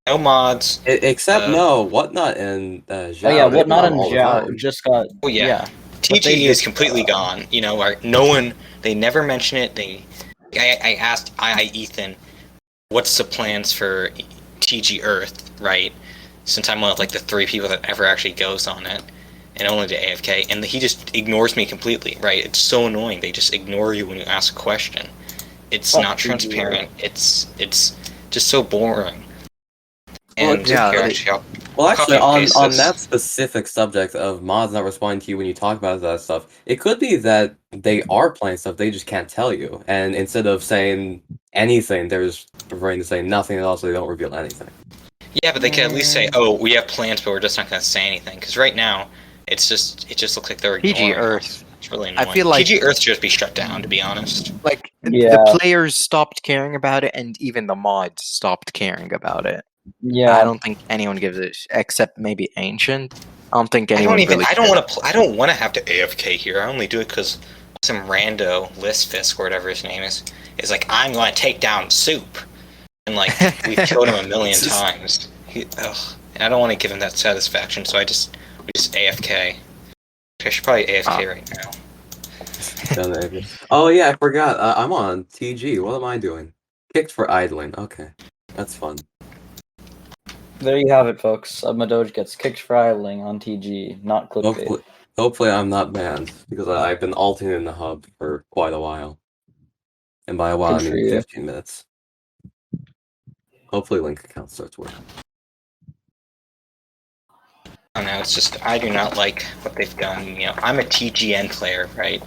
No mods. Except Whatnot and Zhao. Oh yeah, they Whatnot come and out all the Zhao time. just got. Oh yeah. But they TG is just, completely gone. No one. They never mention it. I asked Ethan, what's the plans for TG Earth, right? Since I'm one of like the 3 people that ever actually goes on it, and only the AFK, and he just ignores me completely, right? It's so annoying. They just ignore you when you ask a question. It's Fuck not TG transparent. It's just so boring. Well, And yeah, here, they- actually, I'll Well, actually, copy and on paste on this. that specific subject of mods not responding to you when you talk about that stuff, it could be that they are playing stuff they just can't tell you, and instead of saying anything, they're just preferring to say nothing at all, so they don't reveal anything. Yeah, but they can at least say, "Oh, we have plans, but we're just not going to say anything." Because right now, it just looks like they're ignoring PG Earth. us. It's really annoying. I feel like- PG Earth should just be shut down. To be honest. Like Yeah. the players stopped caring about it, and even the mods stopped caring about it. Yeah. I don't think anyone gives it, except maybe Ancient. I don't think anyone really. I don't want to have to AFK here. I only do it because some rando Listfisk or whatever his name is like, I'm going to take down Soup, and like we've killed him a million times. And I don't want to give him that satisfaction, so we just AFK. I should probably AFK right now. Oh yeah, I forgot. I'm on TG. What am I doing? Kicked for idling. Okay, that's fun. There you have it, folks. Submadoge gets kicked for idling on TG, not clickbait. Hopefully I'm not banned, because I've been alting in the hub for quite a while. And by a while, Good I for mean you. 15 minutes. Hopefully link account starts working. I don't know. It's just I do not like what they've done. I'm a TGN player, right?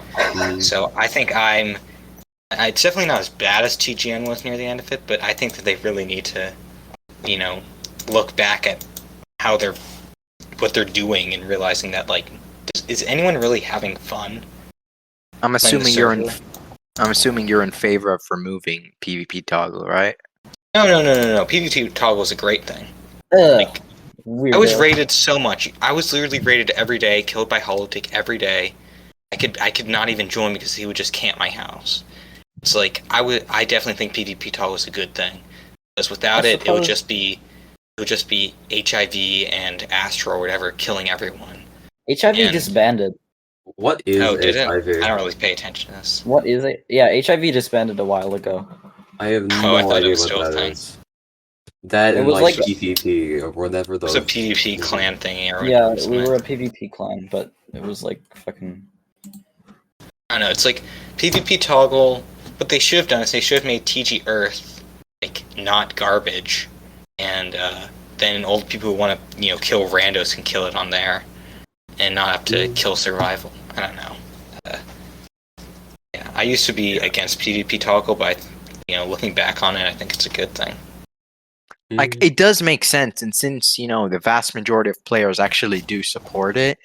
So I think it's definitely not as bad as TGN was near the end of it, but I think that they really need to, look back at what they're doing and realizing that, like, is anyone really having fun? I'm assuming the you're in. server? I'm assuming you're in favor of removing PvP toggle, right? No. PvP toggle is a great thing. Ugh. Like, Weirdo. I was raided so much. I was literally raided every day, killed by Holotic every day. I could not even join because he would just camp my house. It's like I definitely think PvP toggle is a good thing. Because without it would just be HIV and Astro or whatever killing everyone. HIV and- disbanded. What is Oh, did it? I HIV? don't really pay attention to this. What is it? Yeah, HIV disbanded a while ago. I have Oh, I no thought it idea was what still a that thing. is. That It and was like like- PvP or whatever It was those. a PvP clan thing. Or Yeah, whatever, we wasn't were a it? PvP clan, but it was like fucking. I don't know. It's like PvP toggle. What they should have done is they should have made TG Earth like not garbage, and then old people who want to kill randos can kill it on there, and not have to kill survival. I don't know. Yeah, I used to be against PvP toggle, but looking back on it, I think it's a good thing. Like, it does make sense, and since the vast majority of players actually do support it,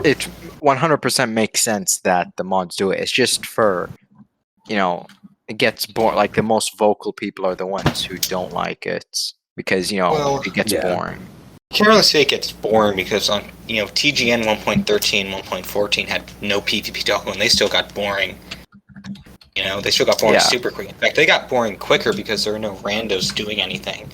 it 100% makes sense that the mods do it. It's just for it gets boring. Like, the most vocal people are the ones who don't like it because Well, it gets yeah. boring. I can't really say it gets boring because on TGN 1.13, 1.14 had no PvP toggle, and they still got boring. They still got boring Yeah. super quick. In fact, they got boring quicker because there were no randos doing anything.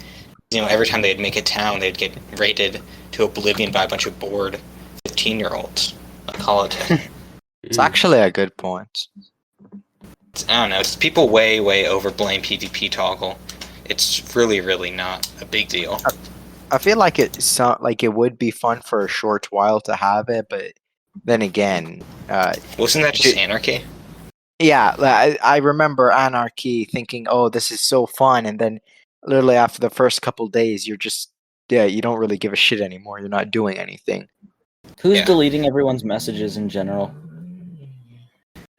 Every time they'd make a town, they'd get raided to oblivion by a bunch of bored 15-year-olds. Like Call it. It's actually a good point. I don't know. It's people way overblame PvP toggle. It's really, really not a big deal. I feel like it would be fun for a short while to have it, but then again, Wasn't that just anarchy? yeah, I remember Anarchy thinking, "Oh, this is so fun," and then literally after the first couple days, you don't really give a shit anymore. You're not doing anything. Who's Yeah. deleting everyone's messages in general?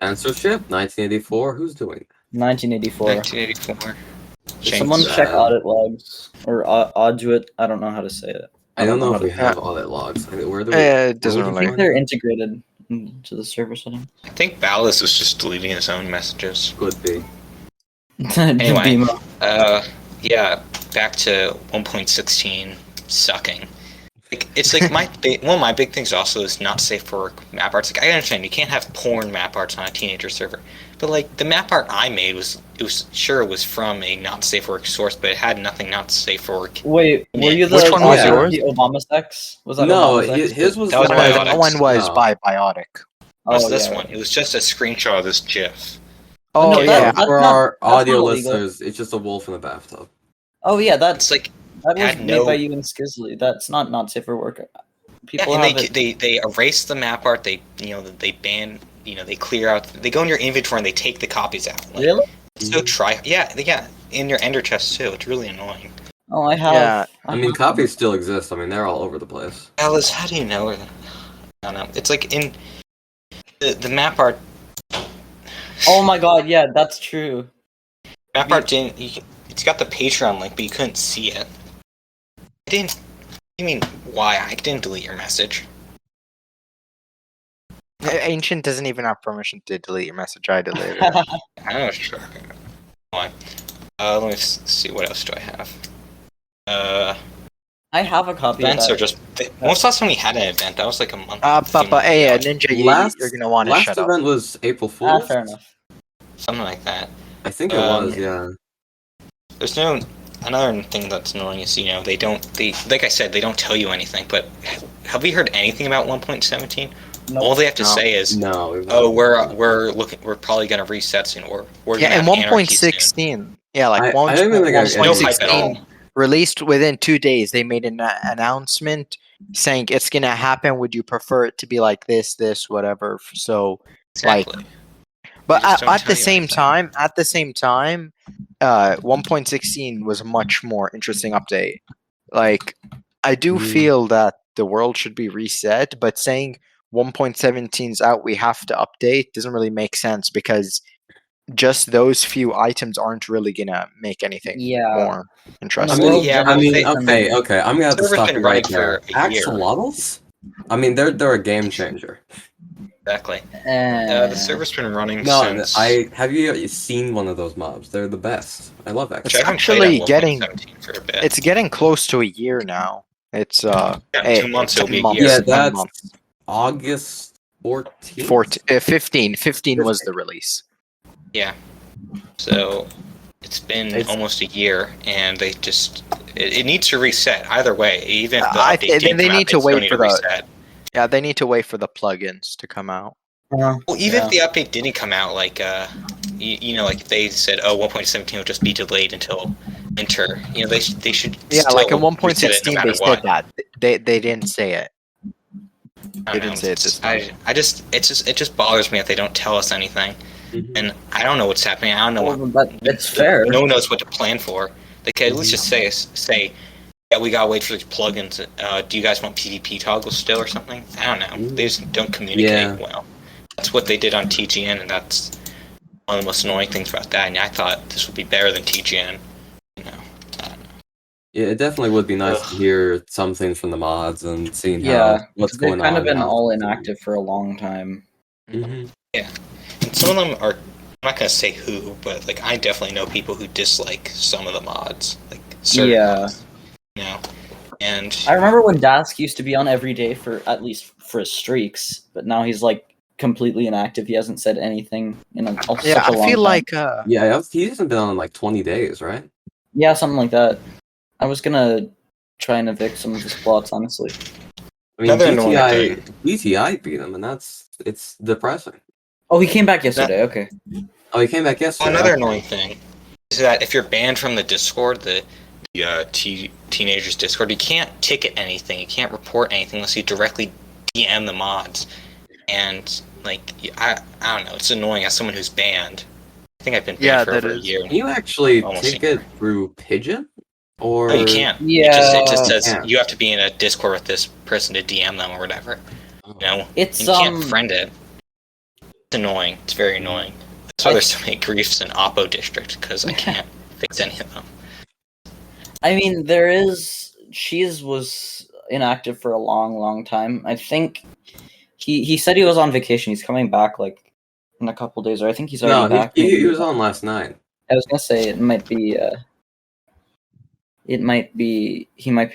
Censorship, 1984. Who's doing that? 1984. 1984. Did someone that. check audit logs or Auduit? I don't know how to say it. I don't know how if we to- have audit logs. Where do we? It doesn't where would I you think really- find they're it? integrated into the server setting. I think Ballas was just deleting his own messages. Could be. Anyway. Bemo. Yeah, back to 1.16 sucking. It's like one of my big things also is not safe for work map arts. Like, I understand you can't have porn map arts on a teenager server, but like the map art I made was from a not safe for work source, but it had nothing not safe for work. Wait, were you the Which one was the yours? Obama sex? Was that No, Obama sex? his was. That was the- Biotics. One was No. by Biotic. Was Oh, this yeah. one? It was just a screenshot of this GIF. Oh no, yeah, that's For not- our that's audio not illegal. listeners, it's just a wolf in a bathtub. Oh yeah, It's that like was had made no- by you and Skizly. That's not safe for work. People and have it. they erase the map art. They they ban. They clear out. They go in your inventory and they take the copies out. Like, Really? So try. Yeah. In your ender chest too. It's really annoying. Oh, I have. Yeah, I mean, copies still exist. I mean, they're all over the place. Alice, how do you know? I don't know. It's like in the map art. Oh my god, yeah, that's true. Map art didn't. It's got the Patreon link, but you couldn't see it. I didn't. I mean, why? I didn't delete your message. Ancient doesn't even have permission to delete your message. I deleted it. I'm not sure. Why? Let me see. What else do I have? I have a copy Events of are that. just. When was the last time we had an event? That was like a month. Papa, hey, Ninja, you're gonna want to last shut up. event was April Fool's. Fair enough. Something like that. I think it was, yeah. There's no. Another thing that's annoying is they don't. Like I said, they don't tell you anything. But have we heard anything about 1.17? Nope. All they have to No. say is, No. "Oh, we're looking. We're probably gonna reset soon, or we're Yeah, gonna and have anarchy soon." 1.16. Yeah, like I don't even think I- There's no hype at 1.16 all. released within 2 days. They made an announcement saying it's gonna happen. Would you prefer it to be like this, whatever? So, Exactly. but They just don't at tell the you same anything. time, 1.16 was a much more interesting update. Like, I do feel that the world should be reset, but saying 1.17's out, we have to update doesn't really make sense because just those few items aren't really gonna make anything Yeah. more I interesting. mean, Well, yeah, I mean, they- okay. I'm gonna have to Server's stop been you right running there. for a year. Axolotls? I mean, they're a game changer. Exactly. And The server's been running No, since. have you seen one of those mobs? They're the best. I love Which Axolotls. I haven't actually played on getting- 1.17 for a bit. It's getting close to a year now. It's Yeah, 2 months, it'll 10 be a months, year. Yeah, 10 that's months. August 14th. 15 was the release. Yeah. So it's been It's- almost a year, and they just it needs to reset either way. Even if the I update think didn't they come out, need to still wait need for to the- reset. Yeah, they need to wait for the plugins to come out. Well, even if the update didn't come out, like, like they said, oh, 1.17 will just be delayed until winter. They should Yeah, like in still reset it no 1.16 matter they what. said that. They didn't say it. I They don't know. didn't say it this time. It just bothers me that they don't tell us anything, and I don't know what's happening. I don't know It's fair. No one knows what to plan for. They could at least just say, yeah, we gotta wait for these plugins. Do you guys want PvP toggles still or something? I don't know. They just don't communicate well. That's what they did on TGN, and that's one of the most annoying things about that. And I thought this would be better than TGN. I don't know. Yeah, it definitely would be nice to hear some things from the mods and seeing what's they've going kind on. of been all inactive for a long time. Yeah, and some of them are. I'm not gonna say who, but like I definitely know people who dislike some of the mods, like certain mods, And I remember when Dask used to be on every day for at least for his streaks, but now he's like completely inactive. He hasn't said anything in such a long time. I feel like he hasn't been on in like 20 days, right? Yeah, something like that. I was gonna try and evict some of his plots, honestly. I mean, BTI beat him, and it's depressing. Oh, he came back yesterday. Okay. Oh, he came back yesterday. Another annoying thing is that if you're banned from the Discord, the teenagers Discord, you can't ticket anything, you can't report anything unless you directly DM the mods. And like I don't know, it's annoying as someone who's banned. I think I've been banned for over a year. Can you actually ticket through Pigeon? Or no, you can't. Yeah, it just says you have to be in a Discord with this person to DM them or whatever. It's you can't friend it. It's annoying. It's very annoying. That's why there's so many griefs in Oppo district, because I can't fix any of them. I mean, Cheese was inactive for a long time. I think he said he was on vacation. He's coming back like in a couple days, or I think he's already back. He was on last night. I was gonna say it might be he might be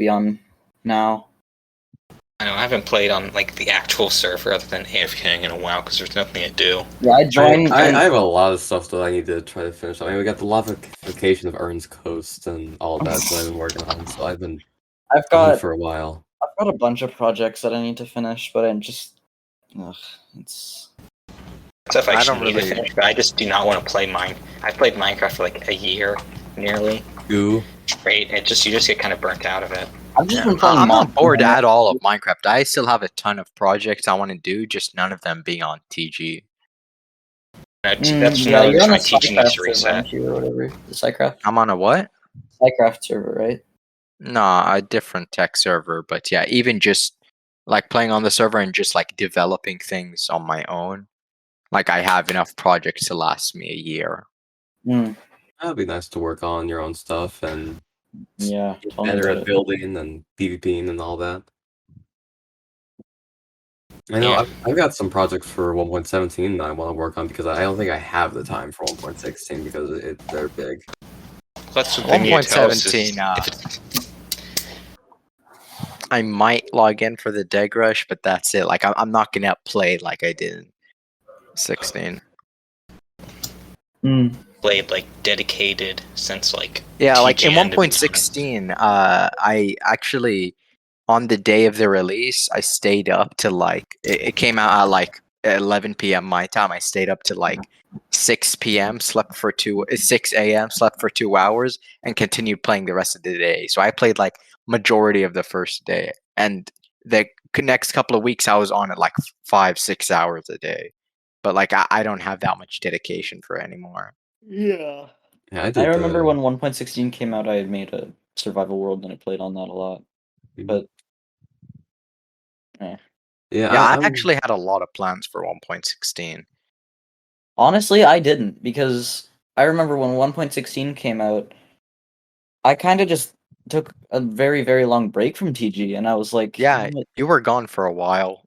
on now. I know I haven't played on like the actual server other than AFKing in a while because there's nothing to do. Yeah, I joined. I have a lot of stuff that I need to try to finish. I mean, we got the Lovification of Ern's Coast and all of that that I've been working on. So I've got for a while. I've got a bunch of projects that I need to finish, but I'm just it's stuff I don't need to finish, but I just do not want to play Mine. I played Minecraft for like a year, nearly. Straight. You just get kind of burnt out of it. I've just been playing. I'm not bored at all of Minecraft. I still have a ton of projects I want to do, just none of them being on TG. That's another reason my TG needs to reset. Or whatever. The SciCraft. I'm on a what? SciCraft server, right? Nah, a different tech server, but yeah, even just like playing on the server and just like developing things on my own. Like I have enough projects to last me a year. That'd be nice to work on your own stuff and better at building and PvPing and all that. I know I've got some projects for 1.17 that I want to work on because I don't think I have the time for 1.16 because they're big. That's what 1.17. I might log in for the Deg Rush, but that's it. Like I'm not gonna play like I did in 16. Played like dedicated since like like in 1.16 I actually on the day of the release I stayed up to like it came out at like 11 p.m. my time. I stayed up to like 6 p.m. 6 a.m. slept for 2 hours and continued playing the rest of the day. So I played like majority of the first day, and the next couple of weeks I was on it like 5-6 hours a day. But like I don't have that much dedication for it anymore. Yeah, I remember when 1.16 came out, I had made a survival world and I played on that a lot. But I actually had a lot of plans for 1.16. Honestly, I didn't, because I remember when 1.16 came out, I kind of just took a very, very long break from TG, and I was like, you were gone for a while.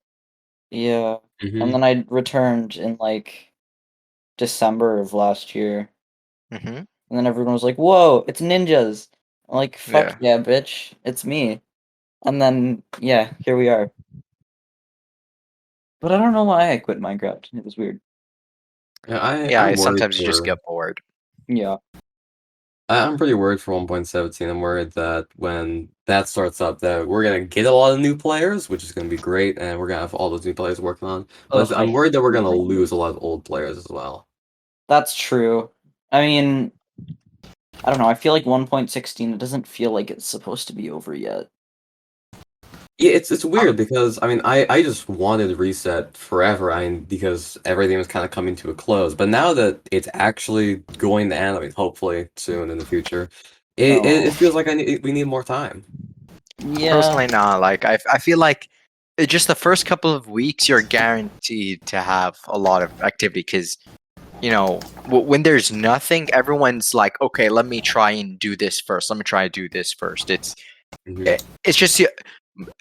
Yeah, and then I returned in like December of last year. And then everyone was like, "Whoa, it's ninjas!" I'm like, "Fuck yeah, bitch, it's me!" And then here we are. But I don't know why I quit Minecraft. It was weird. Yeah, sometimes you just get bored. Yeah. I'm pretty worried for 1.17. I'm worried that when that starts up, that we're gonna get a lot of new players, which is gonna be great, and we're gonna have all those new players working on. But Ugh, I'm I worried that we're gonna hate lose a lot of old players as well. That's true. I mean, I don't know. I feel like 1.16. It doesn't feel like it's supposed to be over yet. Yeah, it's weird because I mean I just wanted reset forever. I mean because everything was kind of coming to a close. But now that it's actually going to end, I mean hopefully soon in the future, it feels like we need more time. Yeah. Personally, not. Like, I feel like just the first couple of weeks, you're guaranteed to have a lot of activity because, you know, when there's nothing, everyone's like, okay, let me try and do this first. Let me try and do this first. Mhm. It's just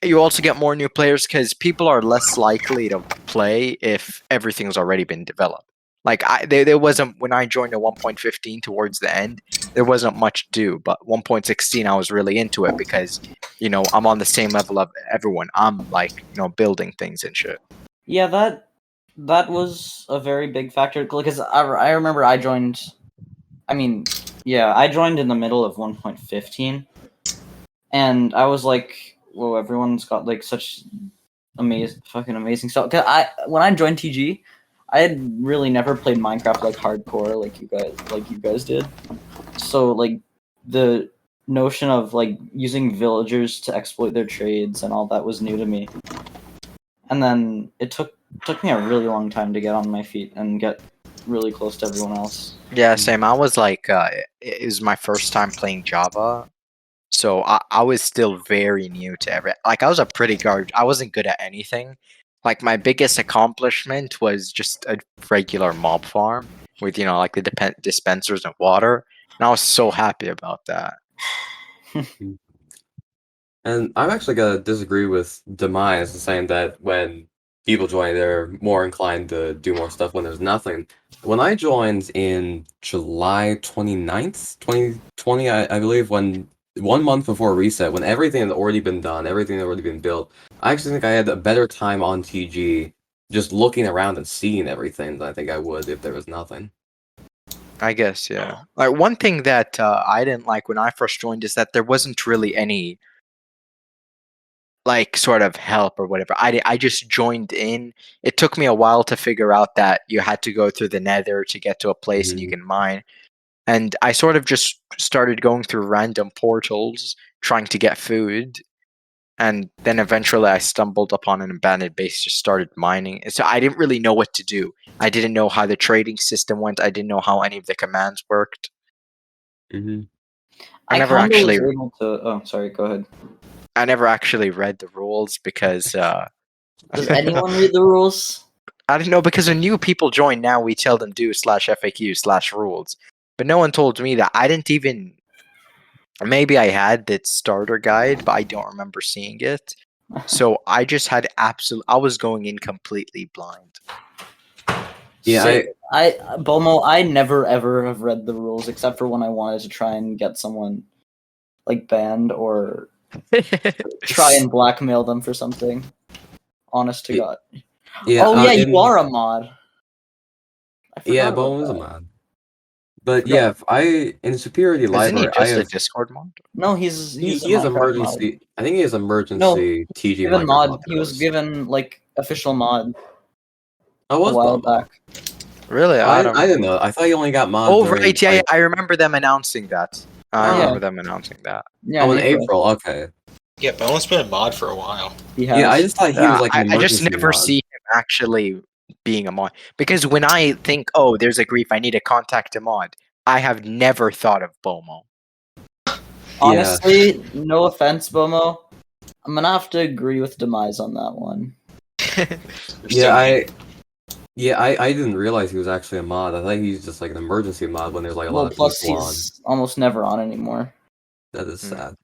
you also get more new players because people are less likely to play if everything's already been developed. Like there wasn't when I joined a 1.15 towards the end, there wasn't much to do. But 1.16, I was really into it because I'm on the same level of everyone. I'm like building things and shit. Yeah, that was a very big factor because I remember I joined. I mean, yeah, I joined in the middle of 1.15, and I was like, "Whoa, everyone's got like such fucking amazing stuff." Cause when I joined TG, I had really never played Minecraft like hardcore like you guys did. So like the notion of like using villagers to exploit their trades and all that was new to me. And then it took me a really long time to get on my feet and get really close to everyone else. Yeah, same. I was like, it was my first time playing Java, so I was still very new to every. Like, I was a pretty guard. I wasn't good at anything. Like, my biggest accomplishment was just a regular mob farm with like the dispensers and water, and I was so happy about that. And I'm actually gonna disagree with Demise saying that when people join, they're more inclined to do more stuff when there's nothing. When I joined in July 29th, 2020, I believe, when 1 month before reset, when everything had already been done, everything had already been built, I actually think I had a better time on TG just looking around and seeing everything than I think I would if there was nothing. I guess, yeah. Like, one thing that I didn't like when I first joined is that there wasn't really any like sort of help or whatever. I just joined in. It took me a while to figure out that you had to go through the nether to get to a place and you can mine. And I sort of just started going through random portals trying to get food. And then eventually I stumbled upon an abandoned base, just started mining. And so I didn't really know what to do. I didn't know how the trading system went. I didn't know how any of the commands worked. Mm-hmm. I never kinda actually was able to. Oh, sorry. Go ahead. I never actually read the rules because Does anyone read the rules? I don't know, because when new people join now, we tell them do /FAQ/rules. But no one told me that. I didn't even. Maybe I had that starter guide, but I don't remember seeing it. So I just had I was going in completely blind. Yeah, Bomo, I never ever have read the rules except for when I wanted to try and get someone like banned or try and blackmail them for something. Honest to God. yeah. Oh yeah, you are a mod. I forgot Yeah, about Bomo is a that. mod. But Yeah. yeah, if in Superiority Isn't he Library, I just a have Discord mod? No, he's he a has Minecraft mod. emergency. I think he has No, emergency TG given Minecraft mod. mod He was powers. given like official mod Oh, a was while Bomo? back. Really? Oh, I don't I didn't remember. know. I thought he only got mod Oh during right, yeah, like I remember them announcing that. I Oh. remember them announcing that. Yeah, oh in April. Okay. Yeah, Bomo's been a mod for a while. He has. Yeah, I just thought he was like an I just emergency never mod. see him actually being a mod, because when I think, oh, there's a grief, I need to contact a mod, I have never thought of Bomo. Honestly, no offense, Bomo. I'm gonna have to agree with Demise on that one. I didn't realize he was actually a mod. I thought he's just like an emergency mod when there's like a lot of Plus people on. he's almost never on anymore. That is sad.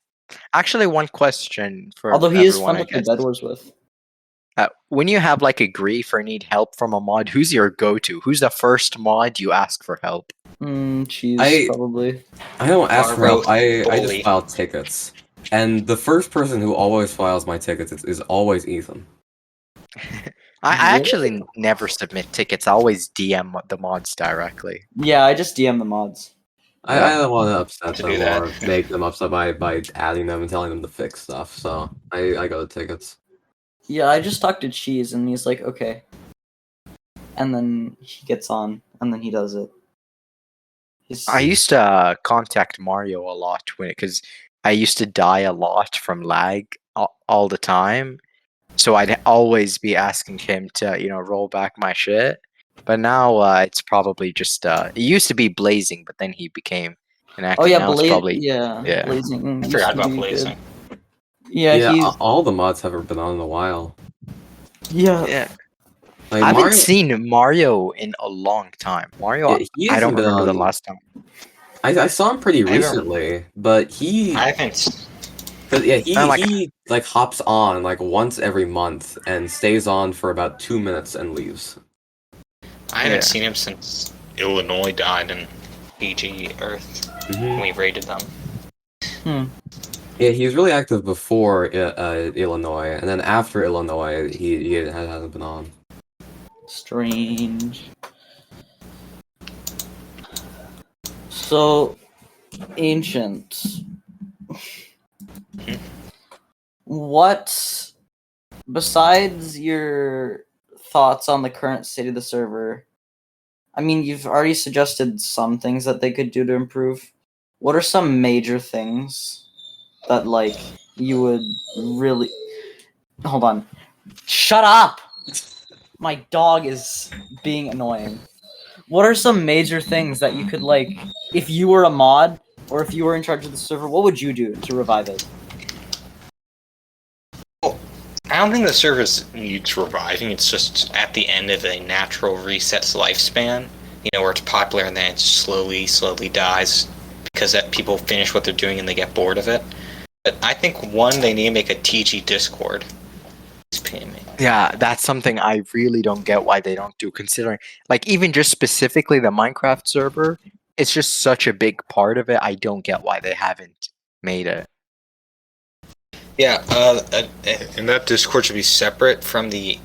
Actually, one question for Although he is everyone, fun I to play guess. Bed Wars with. When you have like a grief or need help from a mod, who's your go-to? Who's the first mod you ask for help? Cheese probably. I don't ask for help. I just Bully. file tickets. And the first person who always files my tickets is always Ethan. I Really? actually never submit tickets. I always DM the mods directly. Yeah, I just DM the mods. I don't want to upset To them do that. or make them upset by adding them and telling them to fix stuff. So I go to tickets. Yeah, I just talked to Cheese, and he's like, okay. And then he gets on, and then he does it. I used to contact Mario a lot because I used to die a lot from lag all the time. So I'd always be asking him to, roll back my shit. But now it's probably just it used to be Blazing, but then he became inactive. Oh yeah, Now it's probably yeah, Blazing. I used forgot to about be Blazing. good. Yeah, he's all the mods haven't been on in a while. yeah. Like I haven't Mario, seen Mario in a long time. Mario, yeah, he I don't hasn't been remember the on. last time. I saw him pretty I haven't- recently, but I haven't. he like hops on like once every month and stays on for about 2 minutes and leaves. I haven't seen him since Illinois died in PG Earth when we raided them. Yeah, he was really active before Illinois, and then after Illinois, he hasn't been on. Strange. So, Ancient. What, besides your thoughts on the current state of the server, I mean, you've already suggested some things that they could do to improve. What are some major things that, like, you would really... Hold on. Shut up! My dog is being annoying. What are some major things that you could, like, if you were a mod, or if you were in charge of the server, what would you do to revive it? I don't think the server needs reviving. It's just at the end of a natural reset's lifespan. Where it's popular and then it slowly dies because that people finish what they're doing and they get bored of it. But I think they need to make a TG Discord. Yeah, that's something I really don't get why they don't do, considering, like, even just specifically the Minecraft server, it's just such a big part of it. I don't get why they haven't made it. Yeah, and that Discord should be separate from the,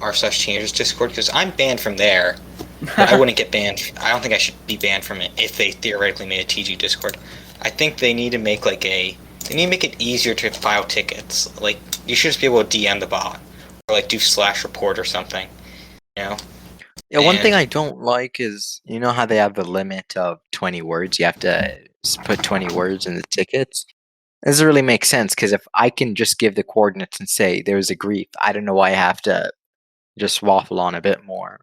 r/changes Discord, because I'm banned from there. But I wouldn't get banned. I don't think I should be banned from it if they theoretically made a TG Discord. I think they need to make they need to make it easier to file tickets. Like, you should just be able to DM the bot or like do /report or something. Yeah, one thing I don't like is, how they have the limit of 20 words. You have to put 20 words in the tickets. It doesn't really make sense, because if I can just give the coordinates and say there's a grief, I don't know why I have to just waffle on a bit more.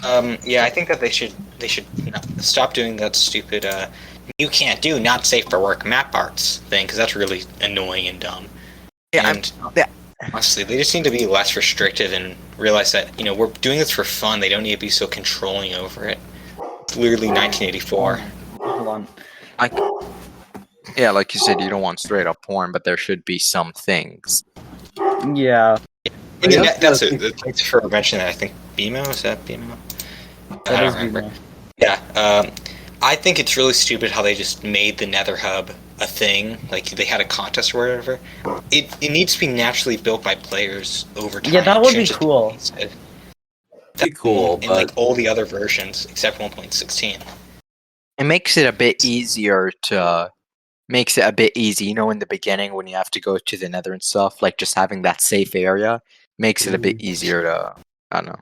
Yeah, I think that they should stop doing that stupid you can't do not safe for work map arts thing, because that's really annoying and dumb. Yeah, and honestly, they just need to be less restrictive and realize that we're doing this for fun. They don't need to be so controlling over it. It's literally 1984. Hold on. Yeah, like you said, you don't want straight up porn, but there should be some things. Yeah. That's it. Thanks for mentioning that. I think Bomo, is that Bomo? I don't remember. Bomo. Yeah, I think it's really stupid how they just made the Nether Hub a thing. Like, they had a contest or whatever. It needs to be naturally built by players over time. Yeah, that would be cool. That'd be cool, in but like all the other versions except 1.16. It makes it a bit easier makes it a bit easy, in the beginning when you have to go to the Nether and stuff, like just having that safe area makes it a bit easier to, I don't know.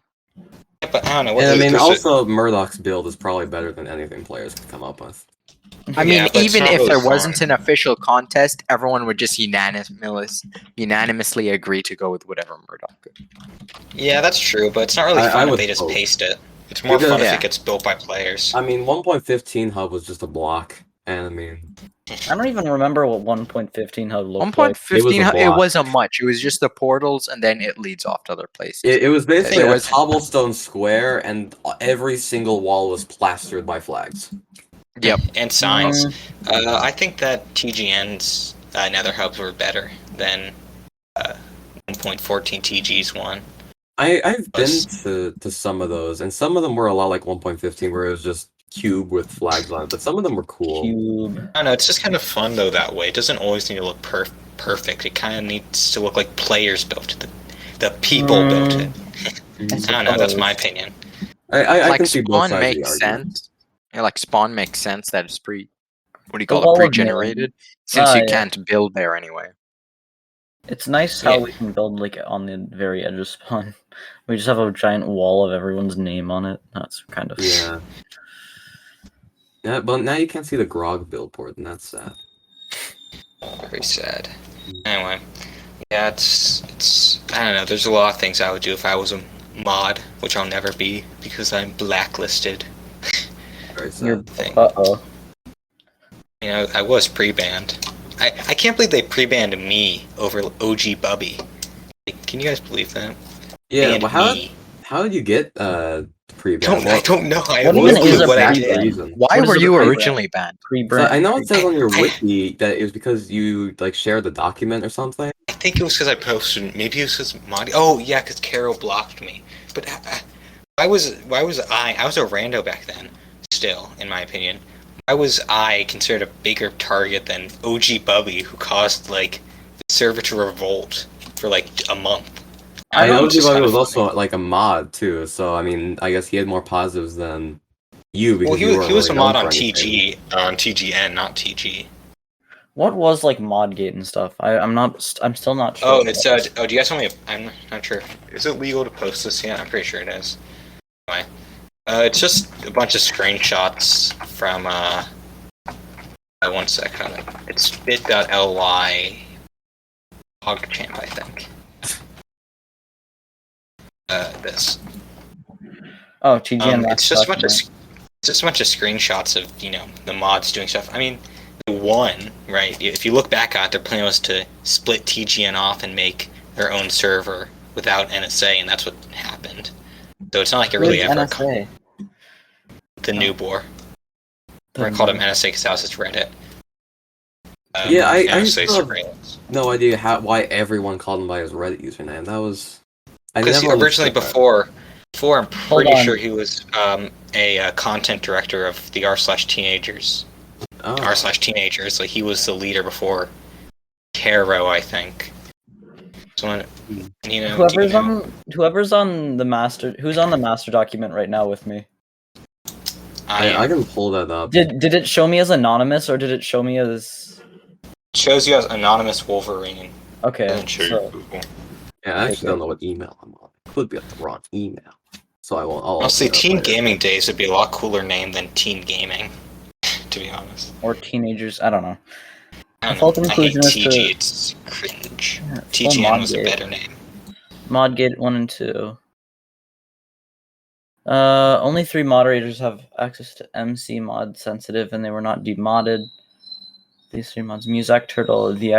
Yeah, but I don't know. and I mean, also Murdoch's build is probably better than anything players could come up with. I mean, Yeah, but it's even not if really there fun. wasn't an official contest, everyone would just unanimously agree to go with whatever Murdoch could. Yeah, that's true, but it's not really I fun if would they just hope. paste it. It's more fun if Yeah. it gets built by players. I mean, 1.15 hub was just a block, and I mean, I don't even remember what 1.15 hub looked like. 1.15, block. it wasn't much. It was just the portals, and then it leads off to other places. it was basically There a was- cobblestone square, and every single wall was plastered by flags. Yep. And signs. I think that TGN's Nether hubs were better than 1.14 TG's one. I've been to some of those, and some of them were a lot like 1.15, where it was just cube with flags on it, but some of them were cool. Cube. I don't know, it's just kind of fun though that way. It doesn't always need to look perfect. It kind of needs to look like players built it. The people built it. I don't know, that's my opinion. I Like can see both spawn sides of the makes argument. sense. Yeah, like spawn makes sense that it's what do you The call it, wall of pre-generated, since you yeah. can't build there anyway. It's nice how we can build like on the very edge of spawn. We just have a giant wall of everyone's name on it. That's kind of Yeah. Yeah, but now you can't see the grog billboard, and that's sad. Very sad. Anyway, yeah, it's I don't know. There's a lot of things I would do if I was a mod, which I'll never be because I'm blacklisted. Very sad. Thing. Uh-oh. You know, I was pre-banned. I can't believe they pre-banned me over OG Bubby. Like, can you guys believe that? Yeah, Banned well, me. how did you get pre-banned? I don't know. I What have even no is clue a what I pre-ban? did. reason? Why What is were a you pre-ban? originally banned? So Pre-brand. I know it says on your wiki that it was because you like shared the document or something. I think it was because I posted. Maybe it was because Monty. Oh yeah, because Carol blocked me. But why was I? I was a rando back then. Still, in my opinion, why was I considered a bigger target than OG Bubby, who caused like the server to revolt for like a month? I know it's just Bobby kinda was funny. also like a mod too, so I mean, I guess he had more positives than you because Well, you weren't he was really a mod known on for anything. on TGN, not TG. What was like Modgate and stuff? I'm still not sure. Oh, it's oh, do you guys want me? I'm not sure. Is it legal to post this yet? I'm pretty sure it is. Anyway, it's just a bunch of screenshots from one sec. It's bit.ly PogChamp, I think. This. Oh, TGN. It's just a bunch of screenshots of the mods doing stuff. I mean, they won, right? If you look back at it, their plan was to split TGN off and make their own server without NSA, and that's what happened. So it's not like it really ever. NSA? The Newbor. I called him NSA because that was his Reddit. Yeah, I NSA still have surveillance. no idea why everyone called him by his Reddit username. That was Because originally before I'm pretty sure he was a content director of the r/teenagers. Oh. r/teenagers, like he was the leader before Caro, I think. So whoever's on the master, who's on the master document right now with me? I can pull that up. Did it show me as anonymous or did it show me as? Shows you as anonymous Wolverine. Okay. So... Yeah, I actually don't know what email I'm on. It could be on the wrong email, so I won't. Honestly, Teen Gaming Days would be a lot cooler name than Teen Gaming, to be honest. Or teenagers, I don't know. I hate TG, it's cringe. Yeah, TGN was a better name. Modgate 1 and 2. Only 3 moderators have access to MC mod sensitive, and they were not demodded. These 3 mods: Muzak Turtle, the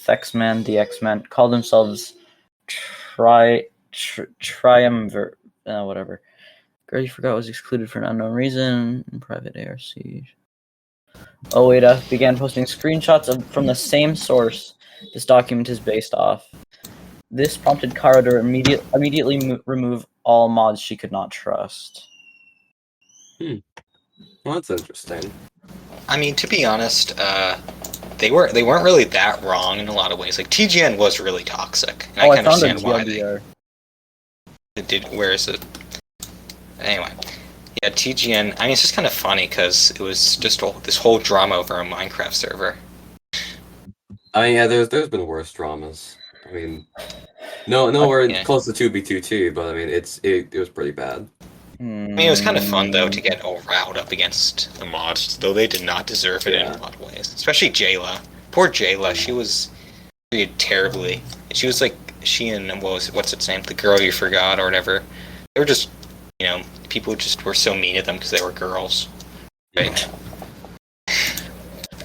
Thexman, the X-Man, call themselves Triumvir, whatever. Girl, you forgot was excluded for an unknown reason. Private ARC. Oh wait, I began posting screenshots from the same source this document is based off. This prompted Kara to immediately remove all mods she could not trust. Well, that's interesting. I mean, to be honest, they weren't really that wrong in a lot of ways. Like TGN was really toxic, and I can understand why they did. Where is it? Anyway, yeah, TGN. I mean, it's just kind of funny because it was just this whole drama over a Minecraft server. I mean, yeah, there's been worse dramas. I mean, nowhere close to 2v2T, but I mean, it was pretty bad. I mean, it was kind of fun though to get all riled up against the mods, though they did not deserve it in a lot of ways. Especially Jayla. Poor Jayla, she was treated terribly. She was like, she and what's its name, the girl you forgot or whatever. They were just, people just were so mean at them because they were girls. Right?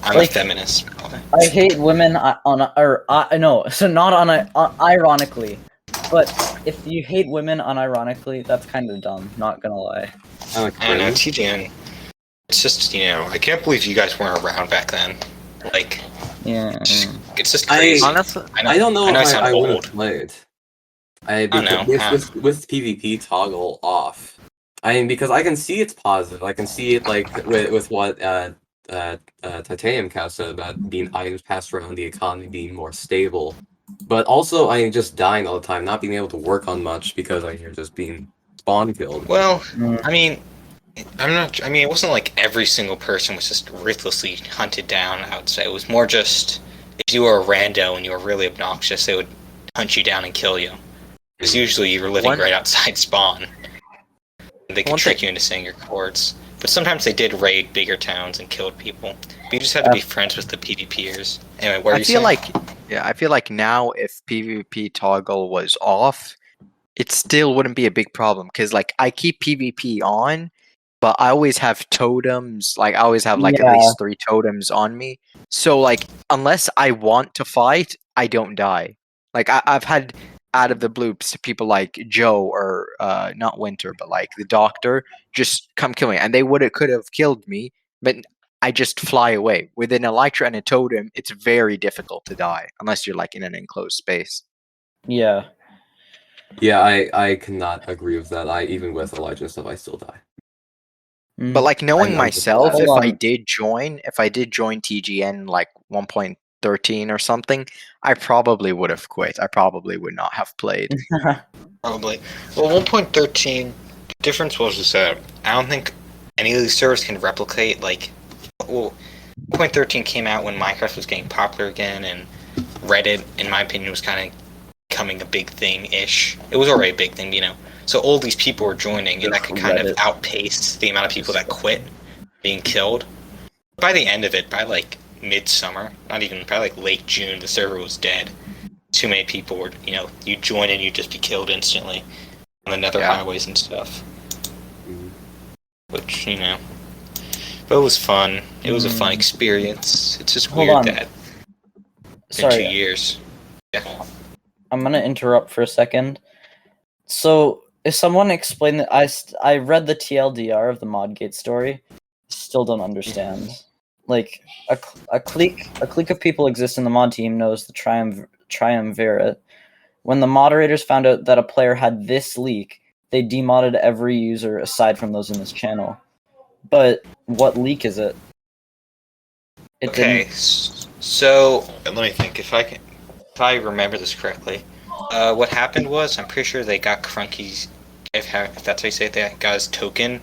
I'm a feminist. I hate women ironically. But if you hate women unironically, that's kind of dumb, not gonna lie. I don't know, TGN. It's just, I can't believe you guys weren't around back then. Like, yeah, it's just crazy. I don't know if I would have played. With PvP toggle off. I mean, because I can see it's positive. I can see it like with what Titanium Cow said about items passed around, the economy being more stable. But also, I am just dying all the time, not being able to work on much because you're just being spawn killed. Well, Mm. I mean, it wasn't like every single person was just ruthlessly hunted down, I would say. It was more just, if you were a rando and you were really obnoxious, they would hunt you down and kill you. Because usually you were living right outside spawn. They could trick you into saying your chords. But sometimes they did raid bigger towns and killed people. But you just had to be friends with the PvPers. Anyway, what are you saying? I feel like now if PvP toggle was off, it still wouldn't be a big problem because like I keep PvP on, but I always have totems. Like I always have like at least 3 totems on me. So like unless I want to fight, I don't die. Like I've had out of the bloops to people like Joe or not Winter, but like the Doctor just come kill me, and they could have killed me, but I just fly away. With an Elytra and a totem, it's very difficult to die unless you're like in an enclosed space. Yeah. Yeah, I cannot agree with that. Even with Elijah and stuff, I still die. But like knowing I'm myself, just if Hold I on. did join TGN like 1.13 or something, I probably would have quit. I probably would not have played. Probably. Well, 1.13, the difference was that I don't think any of these servers can replicate, like, well, 1.13 came out when Minecraft was getting popular again, and Reddit, in my opinion, was kind of becoming a big thing-ish. It was already a big thing, you know. So all these people were joining, and that could kind of outpace the amount of people that quit being killed. By the end of it, by like midsummer, not even, by like late June, the server was dead. Too many people were, you know, you join and you'd just be killed instantly on the nether highways and stuff. Which, you know, but it was fun. It was a fun experience. It's just weird that it's been 2 years. Yeah. I'm gonna interrupt for a second. So, if someone explained that I read the TLDR of the Modgate story, still don't understand. Like a clique of people exists in the mod team knows the triumvirate. When the moderators found out that a player had this leak, they demodded every user aside from those in this channel. But what leak is it? So let me think. If I remember this correctly, what happened was I'm pretty sure they got Crunky's, if that's how you say it, they got his token.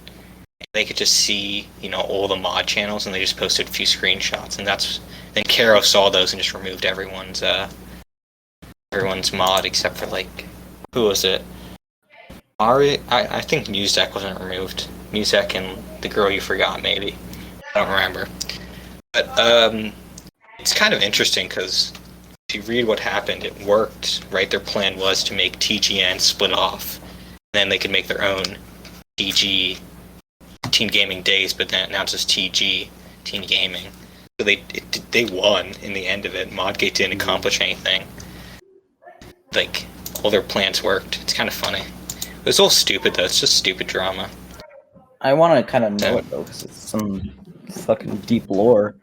They could just see, you know, all the mod channels, and they just posted a few screenshots, and then Caro saw those and just removed everyone's mod except for like, who was it? Ari, I think Muzek wasn't removed. Muzek and the girl you forgot, maybe. I don't remember. But it's kind of interesting because if you read what happened, it worked, right? Their plan was to make TGN split off, then they could make their own TG, Team Gaming Days, but then now it's just TG, Team Gaming. So they won in the end of it. Modgate didn't accomplish anything. Like, all their plans worked. It's kind of funny. It's all stupid, though. It's just stupid drama. I want to kind of know it, though, because it's some fucking deep lore.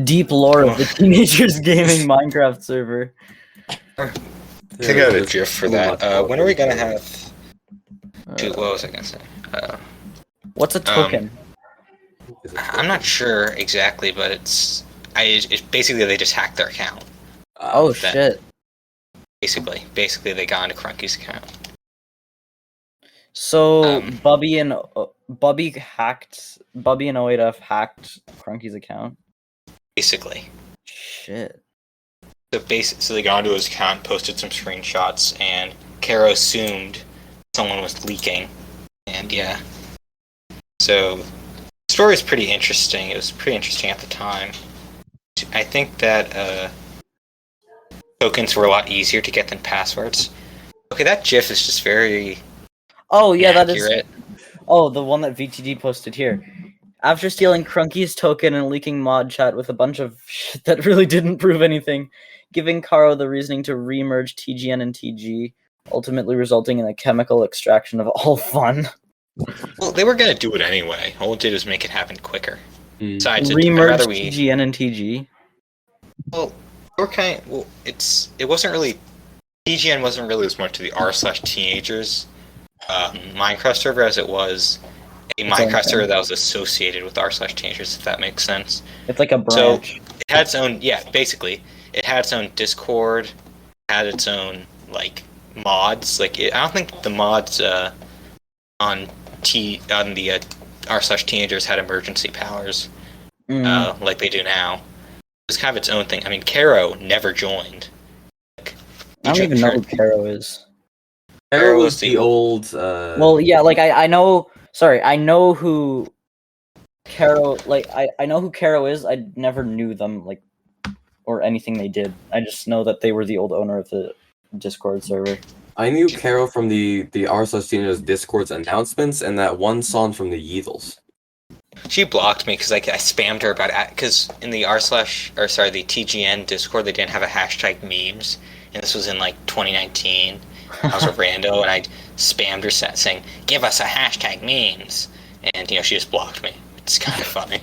Deep lore of the Teenagers Gaming Minecraft server. I think I have a GIF for that. When are we gonna have... what was I gonna say? What's a token? I'm not sure exactly, but it's basically they just hacked their account. Shit. Basically they got into Crunky's account. So Bubby and 08F hacked Crunky's account. Basically. Shit. So they got into his account, posted some screenshots, and Caro assumed someone was leaking. And yeah. So the story is pretty interesting. It was pretty interesting at the time. I think that tokens were a lot easier to get than passwords. Okay, that GIF is just very that is. accurate. Oh, the one that VTD posted here. After stealing Crunky's token and leaking mod chat with a bunch of shit that really didn't prove anything, giving Caro the reasoning to remerge TGN and TG, ultimately resulting in a chemical extraction of all fun. Well, they were gonna do it anyway. All it did was make it happen quicker. Besides, Remerge TGN and TG. Well, it wasn't really. TGN wasn't really as much to the r/teenagers Minecraft server as it was a Minecraft server that was associated with r/teenagers, if that makes sense. It's like a branch. So it had its own, basically. It had its own Discord, had its own, like, mods. Like, I don't think the mods on on the r/teenagers had emergency powers like they do now. It was kind of its own thing. I mean, Caro never joined. Like, I don't even know who Caro is. Caro was the old. Well, yeah, like I know. Sorry, I know who Caro. Like I know who Caro is. I never knew them like or anything they did. I just know that they were the old owner of the Discord server. I knew Caro from the r/teenagers Discord's announcements and that one song from the Yeetles. She blocked me because I spammed her about it. Because in the the TGN Discord, they didn't have a hashtag memes, and this was in like 2019. I was a rando, and I spammed her saying, "Give us a hashtag memes," and she just blocked me. It's kind of funny.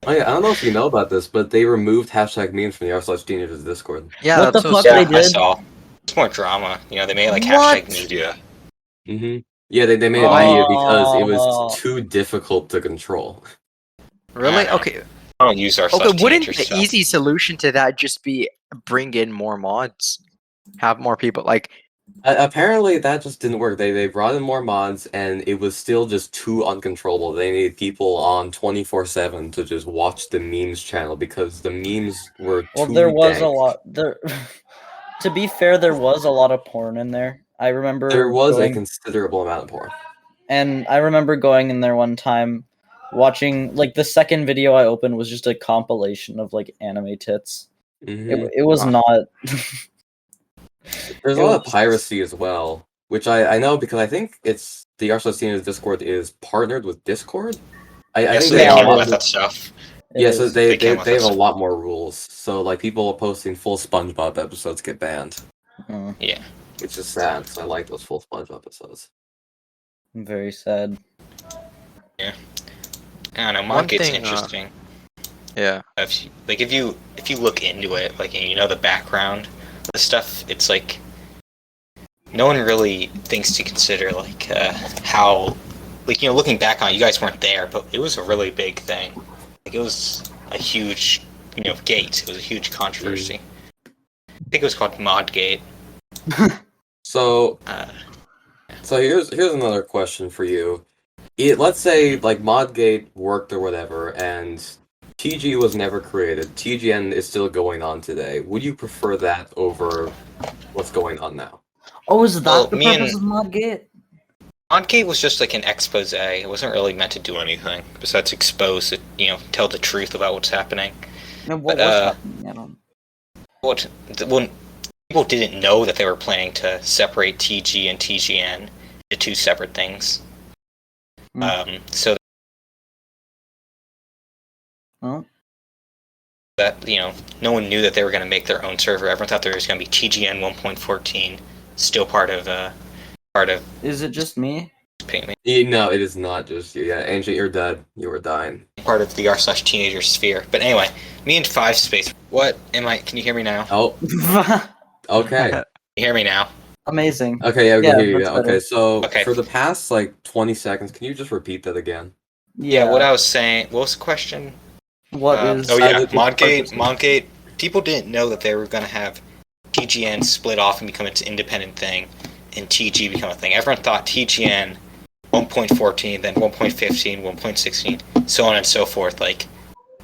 I don't know if you know about this, but they removed hashtag memes from the r/teenagers Discord. Yeah, What that's the so fuck sad. they did? I saw. It's more drama. They made like What? hashtag media. Mm-hmm. Yeah, they made it media because it was too difficult to control. Really? I Okay. don't use our Okay, wouldn't the stuff. easy solution to that just be bring in more mods? Have more people like Apparently, that just didn't work. They brought in more mods, and it was still just too uncontrollable. They needed people on 24/7 to just watch the memes channel because the memes were Well, too there was dank. a lot there. To be fair, there was a lot of porn in there. I remember There was going, a considerable amount of porn. and I remember going in there one time, watching like the second video I opened was just a compilation of like anime tits. Mm-hmm. It was not. There's a lot of piracy as well, which I know because I think it's the r/teenagers Discord is partnered with Discord. I think So they they have a came lot with of that stuff. yeah, so they They came with have a us. lot more rules. So like people posting full SpongeBob episodes get banned, Yeah. which is sad because I like those full SpongeBob episodes. I'm very sad. I don't know. One Modgate's thing, interesting. yeah. If you look into it, like, and you know the background, the stuff, it's like no one really thinks to consider like how, like, looking back on it, you guys weren't there, but it was a really big thing. Like, it was a huge gate. It was a huge controversy. I think it was called Modgate. So here's another question for you. Let's say like Modgate worked or whatever, and TG was never created. TGN is still going on today. Would you prefer that over what's going on now? Oh, is that Well, the me purpose and- of Modgate? Modgate was just like an expose. It wasn't really meant to do anything besides expose it, tell the truth about what's happening. And what But, was happening? I don't. When people didn't know that they were planning to separate TG and TGN into two separate things. So Oh. that no one knew that they were going to make their own server. Everyone thought there was going to be TGN 1.14, still part of Is it just me? Paint No, it is not just you. Yeah, Ancient, you're dead. You were dying. part of the r/teenager sphere. But anyway, me and Five Space. What am I? Can you hear me now? Oh, okay. Can you hear me now? Amazing. Okay, yeah, we can hear you that's now. better. Okay, so Okay. for the past like 20 seconds, can you just repeat that again? Yeah. What I was saying. What was the question? What is? Oh yeah, the purpose- Modgate. People didn't know that they were going to have TGN split off and become its independent thing, and TG become a thing. Everyone thought TGN 1.14, then 1.15, 1.16, so on and so forth, like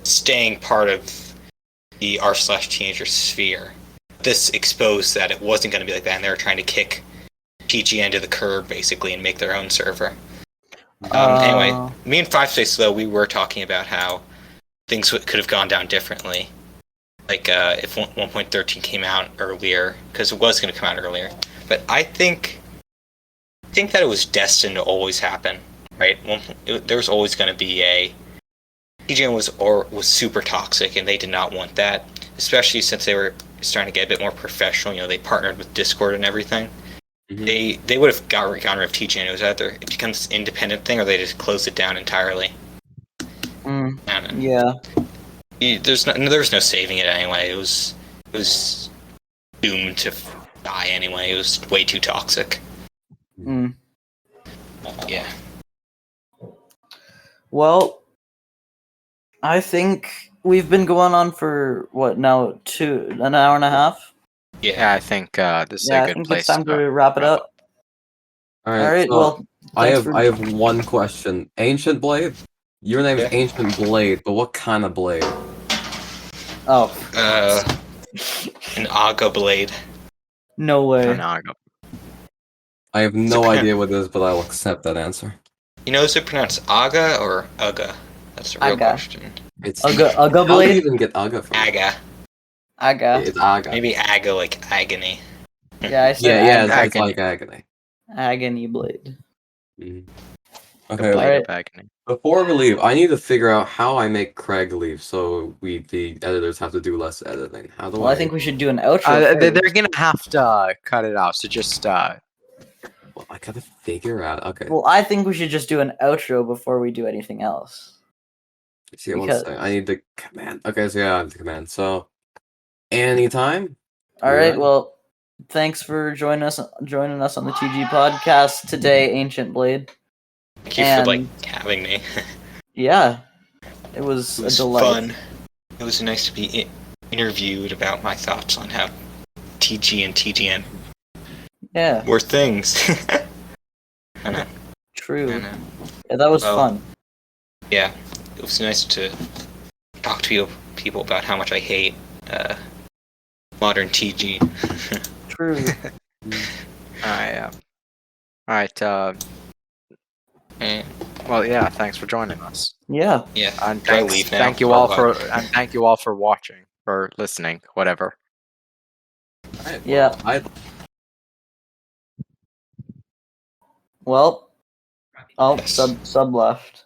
staying part of the r/teenager sphere. This exposed that it wasn't going to be like that, and they were trying to kick TGN to the curb basically and make their own server. Anyway, me and Five Space though, we were talking about how things could have gone down differently. Like if 1.13 came out earlier, because it was going to come out earlier. But I think that it was destined to always happen, right? There was always going to be TGN was super toxic, and they did not want that, especially since they were starting to get a bit more professional. They partnered with Discord and everything. Mm-hmm. They would have gotten rid of TGN. It was either it becomes an independent thing, or they just closed it down entirely. Yeah. There's no saving it anyway. It was doomed to die anyway. It was way too toxic. Yeah. Well, I think we've been going on for what now? An hour and a half. Yeah, I think this is a I good think place it's time to wrap it up. All All right. right. So Well, I thanks have for- I have one question. Ancient Blade. Your name is Yeah. Ancient Blade, but what kind of blade? Oh, An Aga blade. no way. Tanaga. I have Is no it idea what it is, but I'll accept that answer. You know, is it pronounced Aga or Uga? That's the real Aga. question. It's Aga how do you blade. even get Aga from? Aga. Aga. It's Aga. Maybe Aga like agony. Yeah, I said Yeah, aga. it's like agony. Agony blade. Mhm. The Okay, blade Alright. of agony. before we leave, I need to figure out how I make Craig leave, so the editors have to do less editing. How do Well, I think we should do an outro. They're first. gonna have to cut it out. So just Well, I gotta figure out. Okay, Well, I think we should just do an outro before we do anything else. see, one because- second. I need the command. Okay, so yeah, I have the command. So, anytime. All You're right. right. Well, thanks for joining us on the TG podcast today, Ancient Blade. Thank you for like having me. Yeah, it was, It was a delight. fun. It was nice to be interviewed about my thoughts on how TG and TGN Yeah, were things. I know. true. I know. Yeah, that was Well, fun. Yeah, it was nice to talk to people about how much I hate modern TG. True. yeah. All right. And, Well, yeah. Thanks for joining us. Yeah. yeah, And gotta thanks, leave now thank you for a all while. thank you all for watching or listening, whatever. All right, Yeah. well, Well. Oh, Yes. sub left.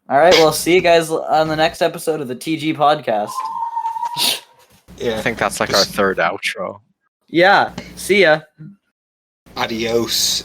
All right. Well, see you guys on the next episode of the TG podcast. Yeah. I think that's like our third outro. Yeah. See ya. Adios.